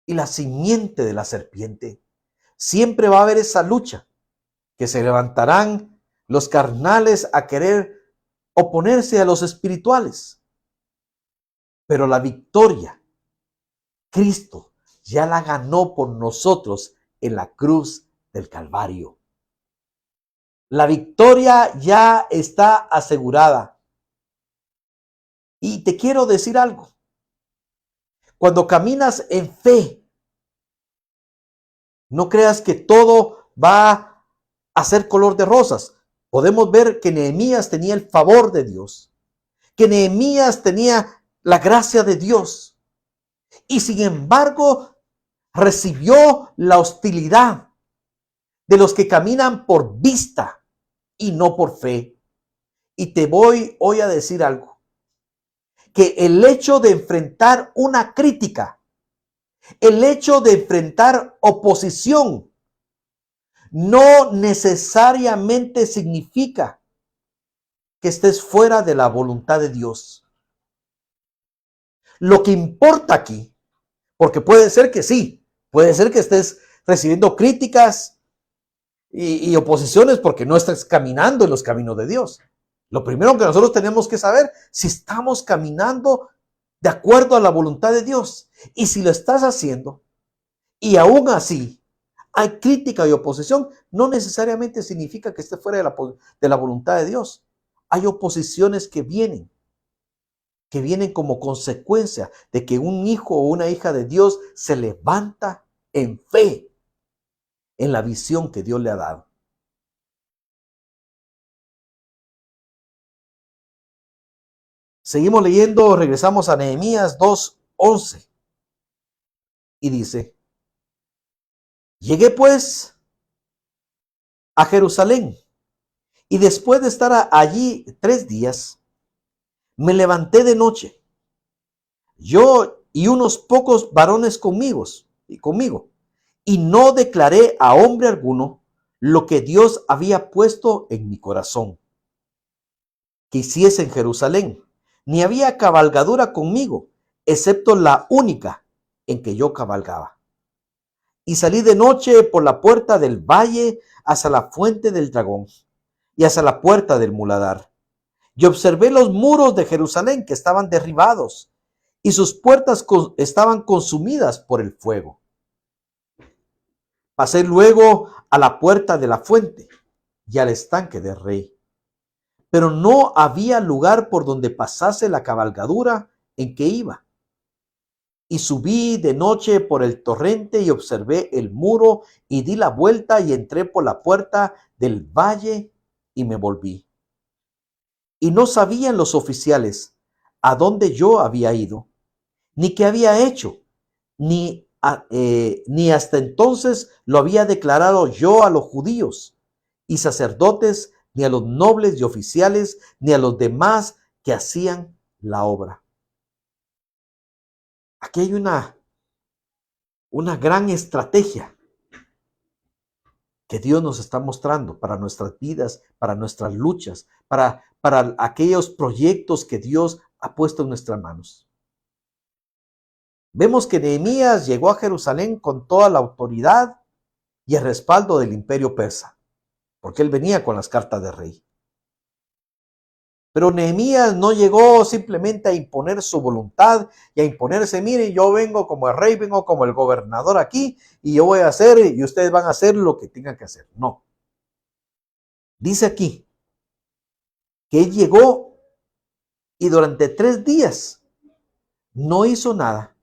y la simiente de la serpiente. Siempre va a haber esa lucha, que se levantarán los carnales a querer oponerse a los espirituales. Pero la victoria, Cristo ya la ganó por nosotros en la cruz del Calvario. La victoria ya está asegurada. Y te quiero decir algo. Cuando caminas en fe, no creas que todo va a ser color de rosas. Podemos ver que Nehemías tenía el favor de Dios, que Nehemías tenía la gracia de Dios, y sin embargo recibió la hostilidad de los que caminan por vista y no por fe. Y te voy hoy a decir algo, que el hecho de enfrentar una crítica, el hecho de enfrentar oposición, no necesariamente significa que estés fuera de la voluntad de Dios. Lo que importa aquí, porque puede ser que sí, puede ser que estés recibiendo críticas y oposiciones porque no estás caminando en los caminos de Dios. Lo primero que nosotros tenemos que saber, si estamos caminando de acuerdo a la voluntad de Dios. Y si lo estás haciendo, y aún así hay crítica y oposición, no necesariamente significa que esté fuera de la voluntad de Dios. Hay oposiciones que vienen como consecuencia de que un hijo o una hija de Dios se levanta en fe en la visión que Dios le ha dado. Seguimos leyendo, regresamos a Nehemías 2:11 y dice, llegué pues a Jerusalén y después de estar allí 3 días, me levanté de noche, yo y unos pocos varones conmigo, y no declaré a hombre alguno lo que Dios había puesto en mi corazón, que hiciese en Jerusalén, ni había cabalgadura conmigo, excepto la única en que yo cabalgaba. Y salí de noche por la puerta del valle hasta la fuente del dragón y hasta la puerta del muladar. Y observé los muros de Jerusalén que estaban derribados y sus puertas estaban consumidas por el fuego. Pasé luego a la puerta de la fuente y al estanque del rey. Pero no había lugar por donde pasase la cabalgadura en que iba. Y subí de noche por el torrente y observé el muro y di la vuelta y entré por la puerta del valle y me volví. Y no sabían los oficiales a dónde yo había ido, ni qué había hecho, ni hasta entonces lo había declarado yo a los judíos y sacerdotes, ni a los nobles y oficiales, ni a los demás que hacían la obra. Aquí hay una gran estrategia. que Dios nos está mostrando para nuestras vidas, para nuestras luchas, para aquellos proyectos que Dios ha puesto en nuestras manos. Vemos que Nehemías llegó a Jerusalén con toda la autoridad y el respaldo del imperio persa, porque él venía con las cartas de rey. Pero Nehemías no llegó simplemente a imponer su voluntad y a imponerse, mire, yo vengo como el rey, vengo como el gobernador aquí y yo voy a hacer y ustedes van a hacer lo que tengan que hacer. No. Dice aquí que él llegó y durante 3 días no hizo nada,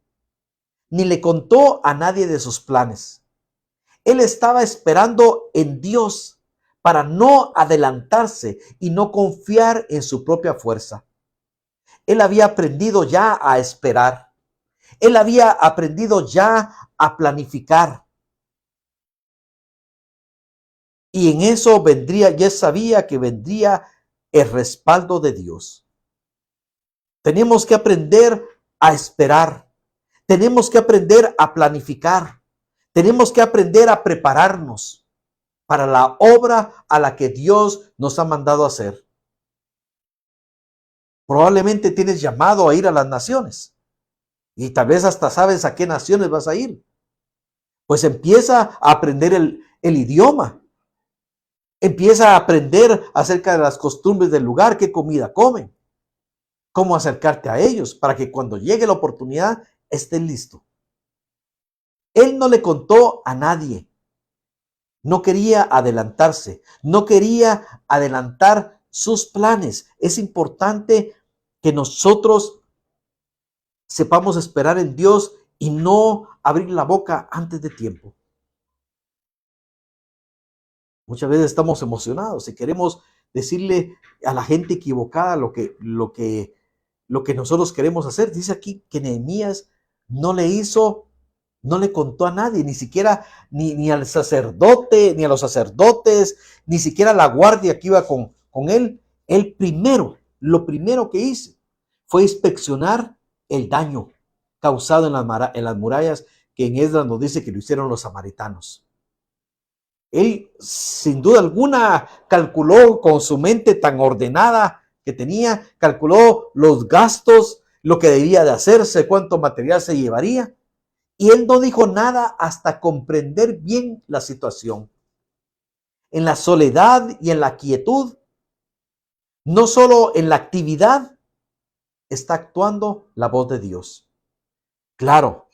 ni le contó a nadie de sus planes. Él estaba esperando en Dios para no adelantarse y no confiar en su propia fuerza. Él había aprendido ya a esperar. Él había aprendido ya a planificar. Y en eso vendría, ya sabía que vendría el respaldo de Dios. Tenemos que aprender a esperar. Tenemos que aprender a planificar. Tenemos que aprender a prepararnos para la obra a la que Dios nos ha mandado hacer. Probablemente tienes llamado a ir a las naciones y tal vez hasta sabes a qué naciones vas a ir. Pues empieza a aprender el idioma. Empieza a aprender acerca de las costumbres del lugar, qué comida comen, cómo acercarte a ellos para que cuando llegue la oportunidad estés listo. Él no le contó a nadie. No quería adelantarse, no quería adelantar sus planes. Es importante que nosotros sepamos esperar en Dios y no abrir la boca antes de tiempo. Muchas veces estamos emocionados y queremos decirle a la gente equivocada lo que nosotros queremos hacer. Dice aquí que Nehemías no le contó a nadie, ni siquiera ni al sacerdote, ni a los sacerdotes, ni siquiera a la guardia que iba con él. Lo primero que hizo fue inspeccionar el daño causado en las murallas, que en Esdras nos dice que lo hicieron los samaritanos. Él, sin duda alguna, calculó con su mente tan ordenada que tenía, calculó los gastos, lo que debía de hacerse, cuánto material se llevaría. Y él no dijo nada hasta comprender bien la situación. En la soledad y en la quietud, no solo en la actividad, está actuando la voz de Dios. Claro,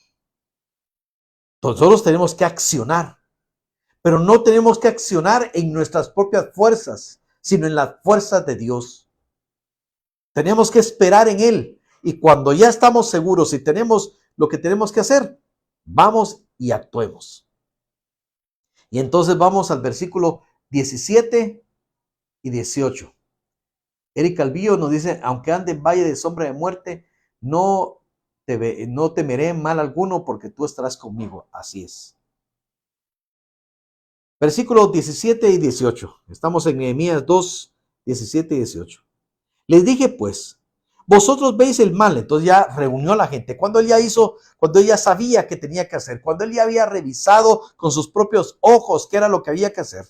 nosotros tenemos que accionar, pero no tenemos que accionar en nuestras propias fuerzas, sino en las fuerzas de Dios. Tenemos que esperar en Él. Y cuando ya estamos seguros y tenemos lo que tenemos que hacer, vamos y actuemos. Y entonces vamos al versículo 17 y 18. Eric Calvillo nos dice, aunque ande en valle de sombra de muerte, no temeré mal alguno porque tú estarás conmigo. Así es. Versículos 17 y 18. Estamos en Nehemías 2, 17 y 18. Les dije pues, vosotros veis el mal. Entonces ya reunió a la gente. Cuando él ya sabía qué tenía que hacer, cuando él ya había revisado con sus propios ojos qué era lo que había que hacer,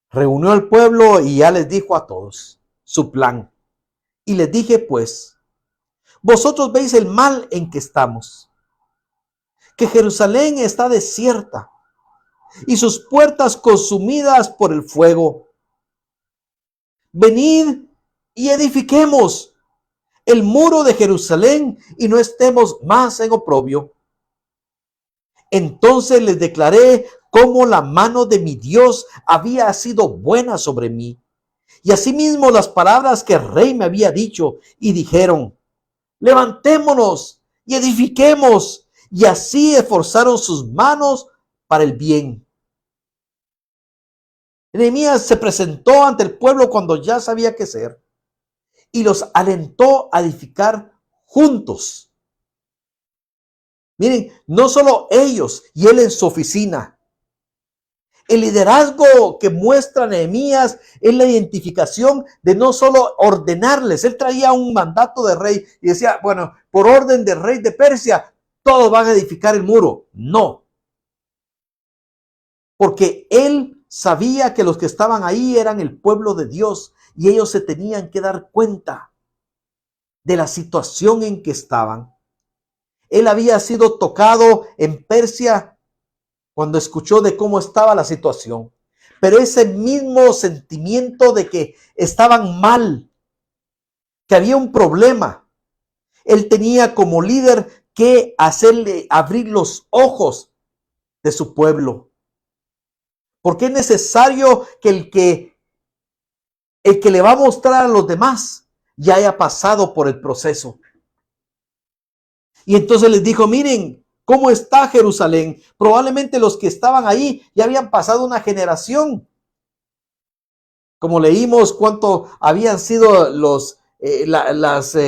reunió al pueblo y ya les dijo a todos su plan. Y les dije pues, vosotros veis el mal en que estamos, que Jerusalén está desierta y sus puertas consumidas por el fuego. Venid y edifiquemos el muro de Jerusalén y no estemos más en oprobio. Entonces les declaré cómo la mano de mi Dios había sido buena sobre mí. Y asimismo las palabras que el rey me había dicho, y dijeron, levantémonos y edifiquemos. Y así esforzaron sus manos para el bien. Nehemías se presentó ante el pueblo cuando ya sabía qué hacer y los alentó a edificar juntos. Miren, no solo ellos y él en su oficina. El liderazgo que muestra Nehemías es la identificación de no solo ordenarles. Él traía un mandato de rey y decía, bueno, por orden del rey de Persia, todos van a edificar el muro. No. Porque él sabía que los que estaban ahí eran el pueblo de Dios y ellos se tenían que dar cuenta de la situación en que estaban. Él había sido tocado en Persia cuando escuchó de cómo estaba la situación. Pero ese mismo sentimiento de que estaban mal, que había un problema, él tenía como líder que hacerle abrir los ojos de su pueblo. Porque es necesario que el que le va a mostrar a los demás ya haya pasado por el proceso. Y entonces les dijo, miren, ¿cómo está Jerusalén? Probablemente los que estaban ahí ya habían pasado una generación. Como leímos cuánto habían sido los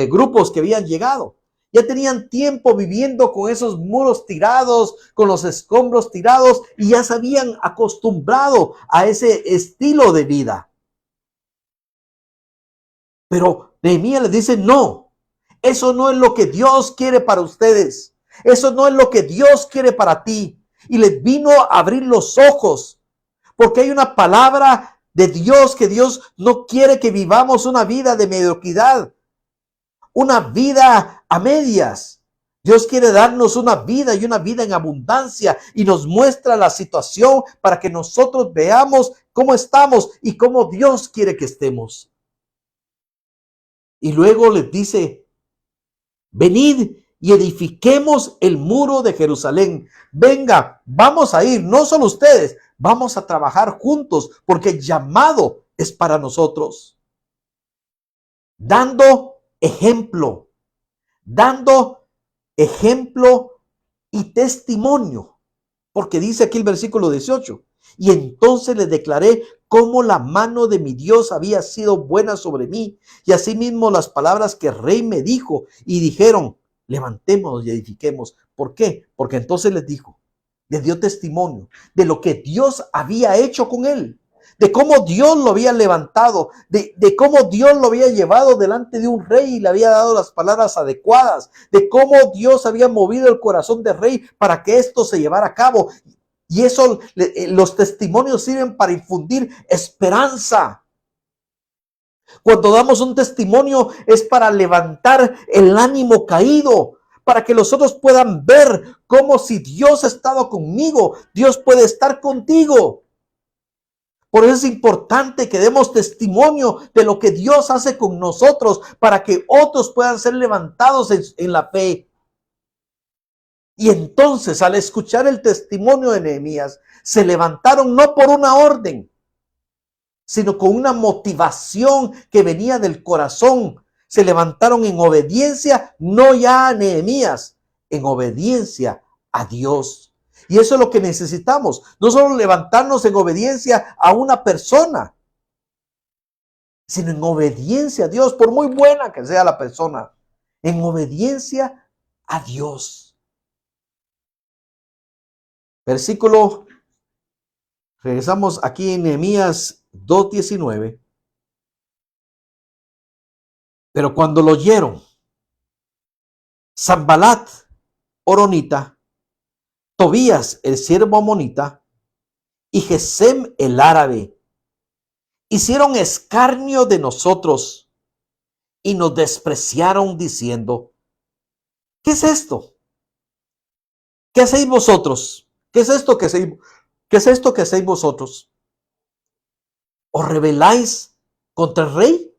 grupos que habían llegado. Ya tenían tiempo viviendo con esos muros tirados, con los escombros tirados, y ya se habían acostumbrado a ese estilo de vida. Pero Nehemías les dice, no, eso no es lo que Dios quiere para ustedes. Eso no es lo que Dios quiere para ti. Y les vino a abrir los ojos, porque hay una palabra de Dios que Dios no quiere que vivamos una vida de mediocridad, una vida a medias. Dios quiere darnos una vida y una vida en abundancia y nos muestra la situación para que nosotros veamos cómo estamos y cómo Dios quiere que estemos. Y luego les dice, venid y edifiquemos el muro de Jerusalén. Venga, vamos a ir, no solo ustedes, vamos a trabajar juntos porque el llamado es para nosotros. Dando ejemplo y testimonio. Porque dice aquí el versículo 18, y entonces les declaré cómo la mano de mi Dios había sido buena sobre mí, y asimismo las palabras que el rey me dijo, y dijeron, levantémonos y edifiquemos. ¿Por qué? Porque entonces les dijo, les dio testimonio de lo que Dios había hecho con él, de cómo Dios lo había levantado, de cómo Dios lo había llevado delante de un rey y le había dado las palabras adecuadas, de cómo Dios había movido el corazón del rey para que esto se llevara a cabo. Y eso, los testimonios sirven para infundir esperanza. Cuando damos un testimonio es para levantar el ánimo caído, para que los otros puedan ver cómo si Dios ha estado conmigo, Dios puede estar contigo. Por eso es importante que demos testimonio de lo que Dios hace con nosotros para que otros puedan ser levantados en la fe. Y entonces, al escuchar el testimonio de Nehemías, se levantaron no por una orden, sino con una motivación que venía del corazón. Se levantaron en obediencia, no ya a Nehemías, en obediencia a Dios. Y eso es lo que necesitamos. No solo levantarnos en obediencia a una persona, sino en obediencia a Dios, por muy buena que sea la persona, en obediencia a Dios. Versículo, regresamos aquí en Nehemías 2:19. Pero cuando lo oyeron, Sanbalat, horonita, Tobías, el siervo amonita, y Gesem, el árabe, hicieron escarnio de nosotros y nos despreciaron diciendo, ¿qué es esto? ¿Qué hacéis vosotros? ¿Qué es esto que hacéis? ¿Qué es esto que hacéis vosotros? ¿Os rebeláis contra el rey?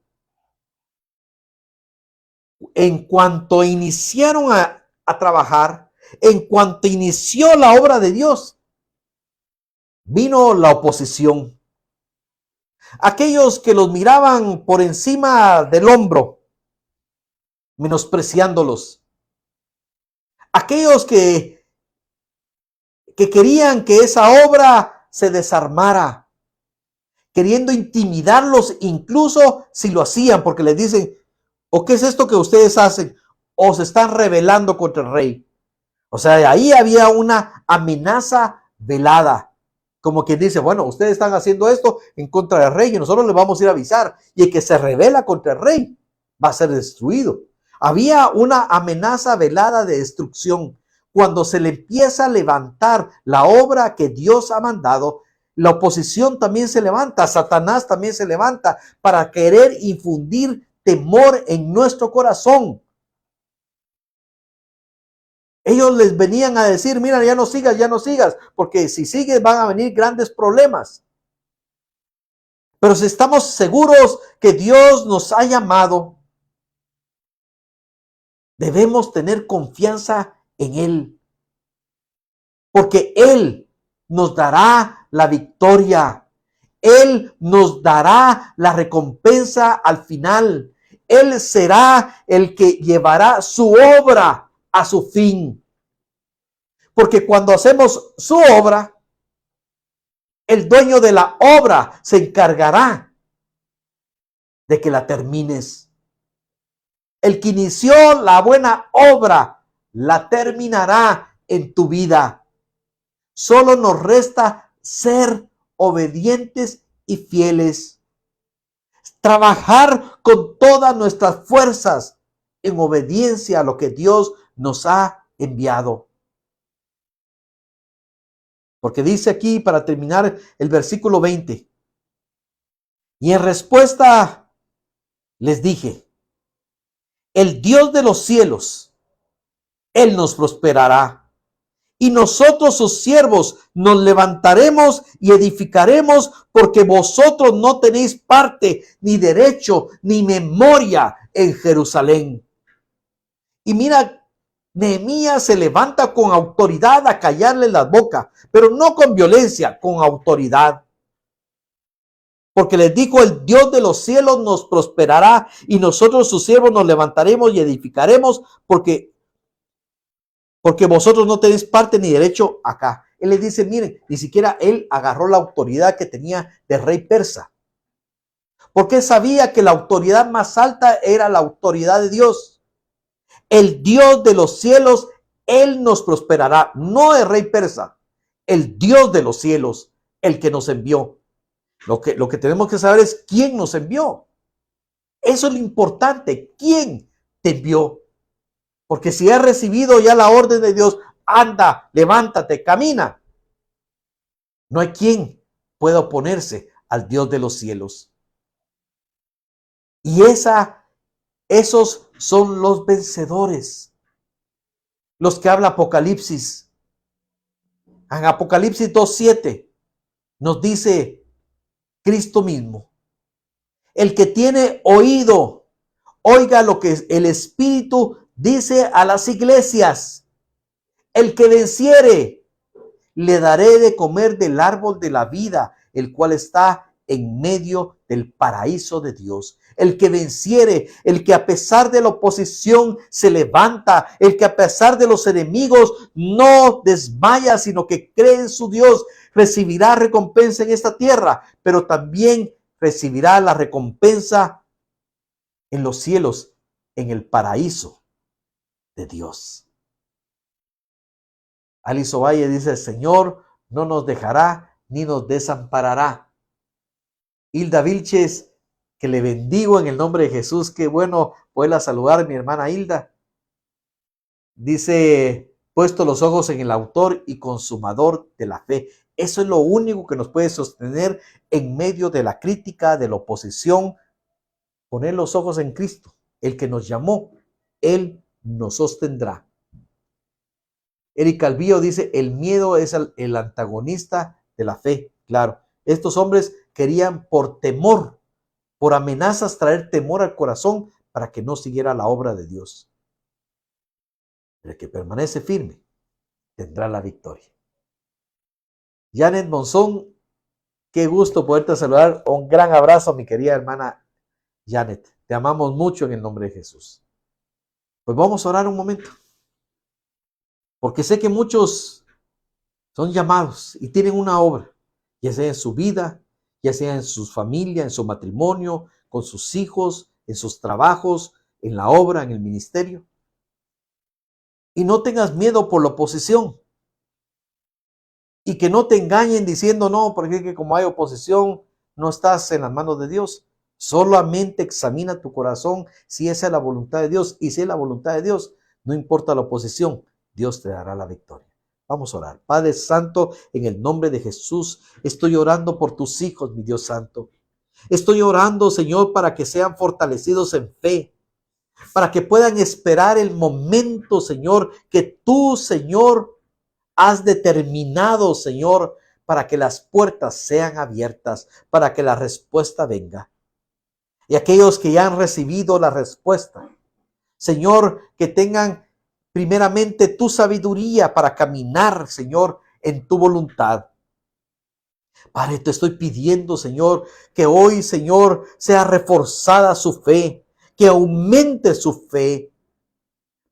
En cuanto iniciaron a trabajar, en cuanto inició la obra de Dios, vino la oposición. Aquellos que los miraban por encima del hombro, menospreciándolos. Aquellos que querían que esa obra se desarmara, queriendo intimidarlos incluso si lo hacían, porque les dicen, ¿o qué es esto que ustedes hacen? O se están rebelando contra el rey. O sea, ahí había una amenaza velada. Como quien dice, bueno, ustedes están haciendo esto en contra del rey y nosotros les vamos a ir a avisar. Y el que se rebela contra el rey va a ser destruido. Había una amenaza velada de destrucción. Cuando se le empieza a levantar la obra que Dios ha mandado, La oposición también se levanta, Satanás también se levanta para querer infundir temor en nuestro corazón. Ellos les venían a decir, mira, ya no sigas, porque si sigues van a venir grandes problemas. Pero si estamos seguros que Dios nos ha llamado, debemos tener confianza en Él, porque Él nos dará la victoria. Él nos dará la recompensa al final. Él será el que llevará su obra a su fin. Porque cuando hacemos su obra, el dueño de la obra se encargará de que la termines. El que inició la buena obra la terminará en tu vida. Solo nos resta ser obedientes y fieles. Trabajar con todas nuestras fuerzas en obediencia a lo que Dios nos ha enviado. Porque dice aquí, para terminar, el versículo 20. Y en respuesta les dije, el Dios de los cielos, Él nos prosperará. Y nosotros sus siervos nos levantaremos y edificaremos, porque vosotros no tenéis parte, ni derecho, ni memoria en Jerusalén. Y mira, Nehemías se levanta con autoridad a callarle la boca, pero no con violencia, con autoridad. Porque les dijo, el Dios de los cielos nos prosperará y nosotros sus siervos nos levantaremos y edificaremos, porque vosotros no tenéis parte ni derecho acá. Él les dice, miren, ni siquiera él agarró la autoridad que tenía de rey persa. Porque sabía que la autoridad más alta era la autoridad de Dios. El Dios de los cielos, Él nos prosperará. No el rey persa, el Dios de los cielos, el que nos envió. Lo que tenemos que saber es quién nos envió. Eso es lo importante. ¿Quién te envió? Porque si has recibido ya la orden de Dios, anda, levántate, camina. No hay quien pueda oponerse al Dios de los cielos. Y esos son los vencedores. Los que habla Apocalipsis. En Apocalipsis 2:7 nos dice Cristo mismo. El que tiene oído, oiga lo que el Espíritu dice a las iglesias. El que venciere, le daré de comer del árbol de la vida, el cual está en medio del paraíso de Dios. El que venciere, el que a pesar de la oposición se levanta, el que a pesar de los enemigos no desmaya, sino que cree en su Dios, recibirá recompensa en esta tierra, pero también recibirá la recompensa en los cielos, en el paraíso de Dios. Alice Ovalle dice, el Señor no nos dejará ni nos desamparará. Hilda Vilches, que le bendigo en el nombre de Jesús. Qué bueno poderla saludar, mi hermana Hilda. Dice, puesto los ojos en el autor y consumador de la fe. Eso es lo único que nos puede sostener en medio de la crítica, de la oposición. Poner los ojos en Cristo, el que nos llamó, Él nos sostendrá. Eric Calvillo dice, el miedo es el antagonista de la fe. Claro, estos hombres querían por temor, por amenazas, traer temor al corazón para que no siguiera la obra de Dios. El que permanece firme tendrá la victoria. Janet Monzón, qué gusto poderte saludar. Un gran abrazo, mi querida hermana Janet. Te amamos mucho en el nombre de Jesús. Pues vamos a orar un momento. Porque sé que muchos son llamados y tienen una obra, ya sea en su vida, ya sea en sus familias, en su matrimonio, con sus hijos, en sus trabajos, en la obra, en el ministerio. Y no tengas miedo por la oposición. Y que no te engañen diciendo, no, porque como hay oposición, no estás en las manos de Dios. Solamente examina tu corazón si esa es la voluntad de Dios. Y si es la voluntad de Dios, no importa la oposición, Dios te dará la victoria. Vamos a orar. Padre Santo, en el nombre de Jesús, estoy orando por tus hijos, mi Dios Santo. Estoy orando, Señor, para que sean fortalecidos en fe, para que puedan esperar el momento, Señor, que tú, Señor, has determinado, Señor, para que las puertas sean abiertas, para que la respuesta venga. Y aquellos que ya han recibido la respuesta, Señor, que tengan primeramente tu sabiduría para caminar, Señor, en tu voluntad. Padre, te estoy pidiendo, Señor, que hoy, Señor, sea reforzada su fe, que aumente su fe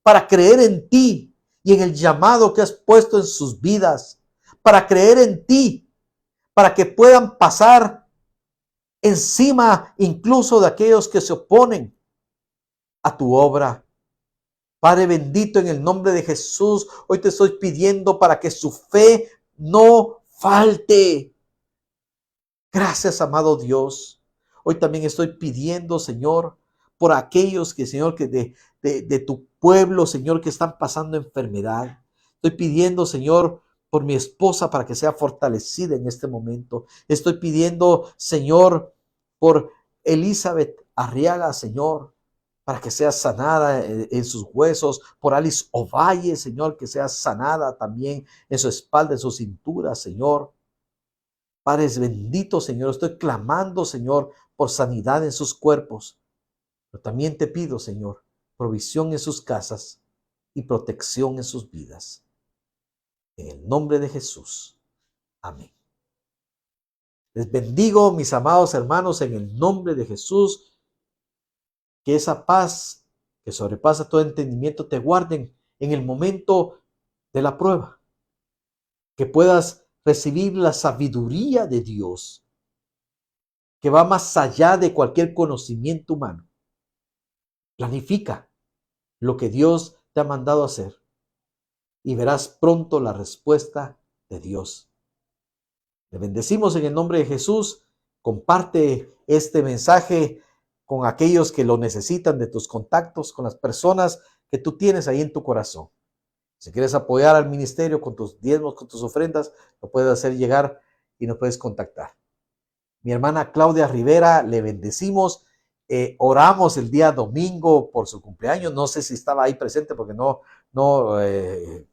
para creer en ti y en el llamado que has puesto en sus vidas, para creer en ti, para que puedan pasar encima incluso de aquellos que se oponen a tu obra. Padre bendito, en el nombre de Jesús, hoy te estoy pidiendo para que su fe no falte. Gracias, amado Dios. Hoy también estoy pidiendo, Señor, por aquellos que, Señor, que de tu pueblo, Señor, que están pasando enfermedad. Estoy pidiendo, Señor, por mi esposa para que sea fortalecida en este momento. Estoy pidiendo, Señor, por Elizabeth Arriaga, Señor, para que sea sanada en sus huesos, por Alice Ovalle, Señor, que sea sanada también en su espalda, en su cintura, Señor. Padre bendito, Señor, estoy clamando, Señor, por sanidad en sus cuerpos, pero también te pido, Señor, provisión en sus casas y protección en sus vidas. En el nombre de Jesús. Amén. Les bendigo, mis amados hermanos, en el nombre de Jesús. Que esa paz que sobrepasa todo entendimiento te guarden en el momento de la prueba. Que puedas recibir la sabiduría de Dios, que va más allá de cualquier conocimiento humano. Planifica lo que Dios te ha mandado hacer y verás pronto la respuesta de Dios. Te bendecimos en el nombre de Jesús. Comparte este mensaje con aquellos que lo necesitan, de tus contactos, con las personas que tú tienes ahí en tu corazón. Si quieres apoyar al ministerio con tus diezmos, con tus ofrendas, lo puedes hacer llegar y nos puedes contactar. Mi hermana Claudia Rivera, le bendecimos. Oramos el día domingo por su cumpleaños. No sé si estaba ahí presente porque no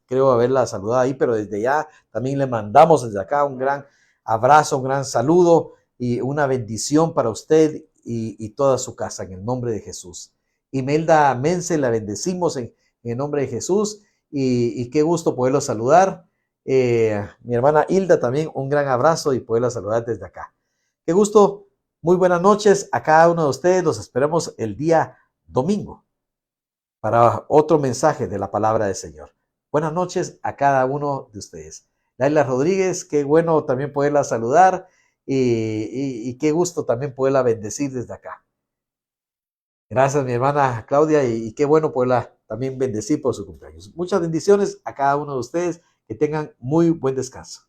creo haberla saludado ahí, pero desde ya también le mandamos desde acá un gran abrazo, un gran saludo y una bendición para usted y toda su casa en el nombre de Jesús. Imelda Mense, la bendecimos en el nombre de Jesús y qué gusto poderlo saludar. Mi hermana Hilda también un gran abrazo y poderla saludar desde acá. Qué gusto, muy buenas noches a cada uno de ustedes. Los esperamos el día domingo para otro mensaje de la palabra del Señor. Buenas noches a cada uno de ustedes. Laila Rodríguez, qué bueno también poderla saludar y qué gusto también poderla bendecir desde acá. Gracias, mi hermana Claudia, y qué bueno poderla también bendecir por su cumpleaños. Muchas bendiciones a cada uno de ustedes. Que tengan muy buen descanso.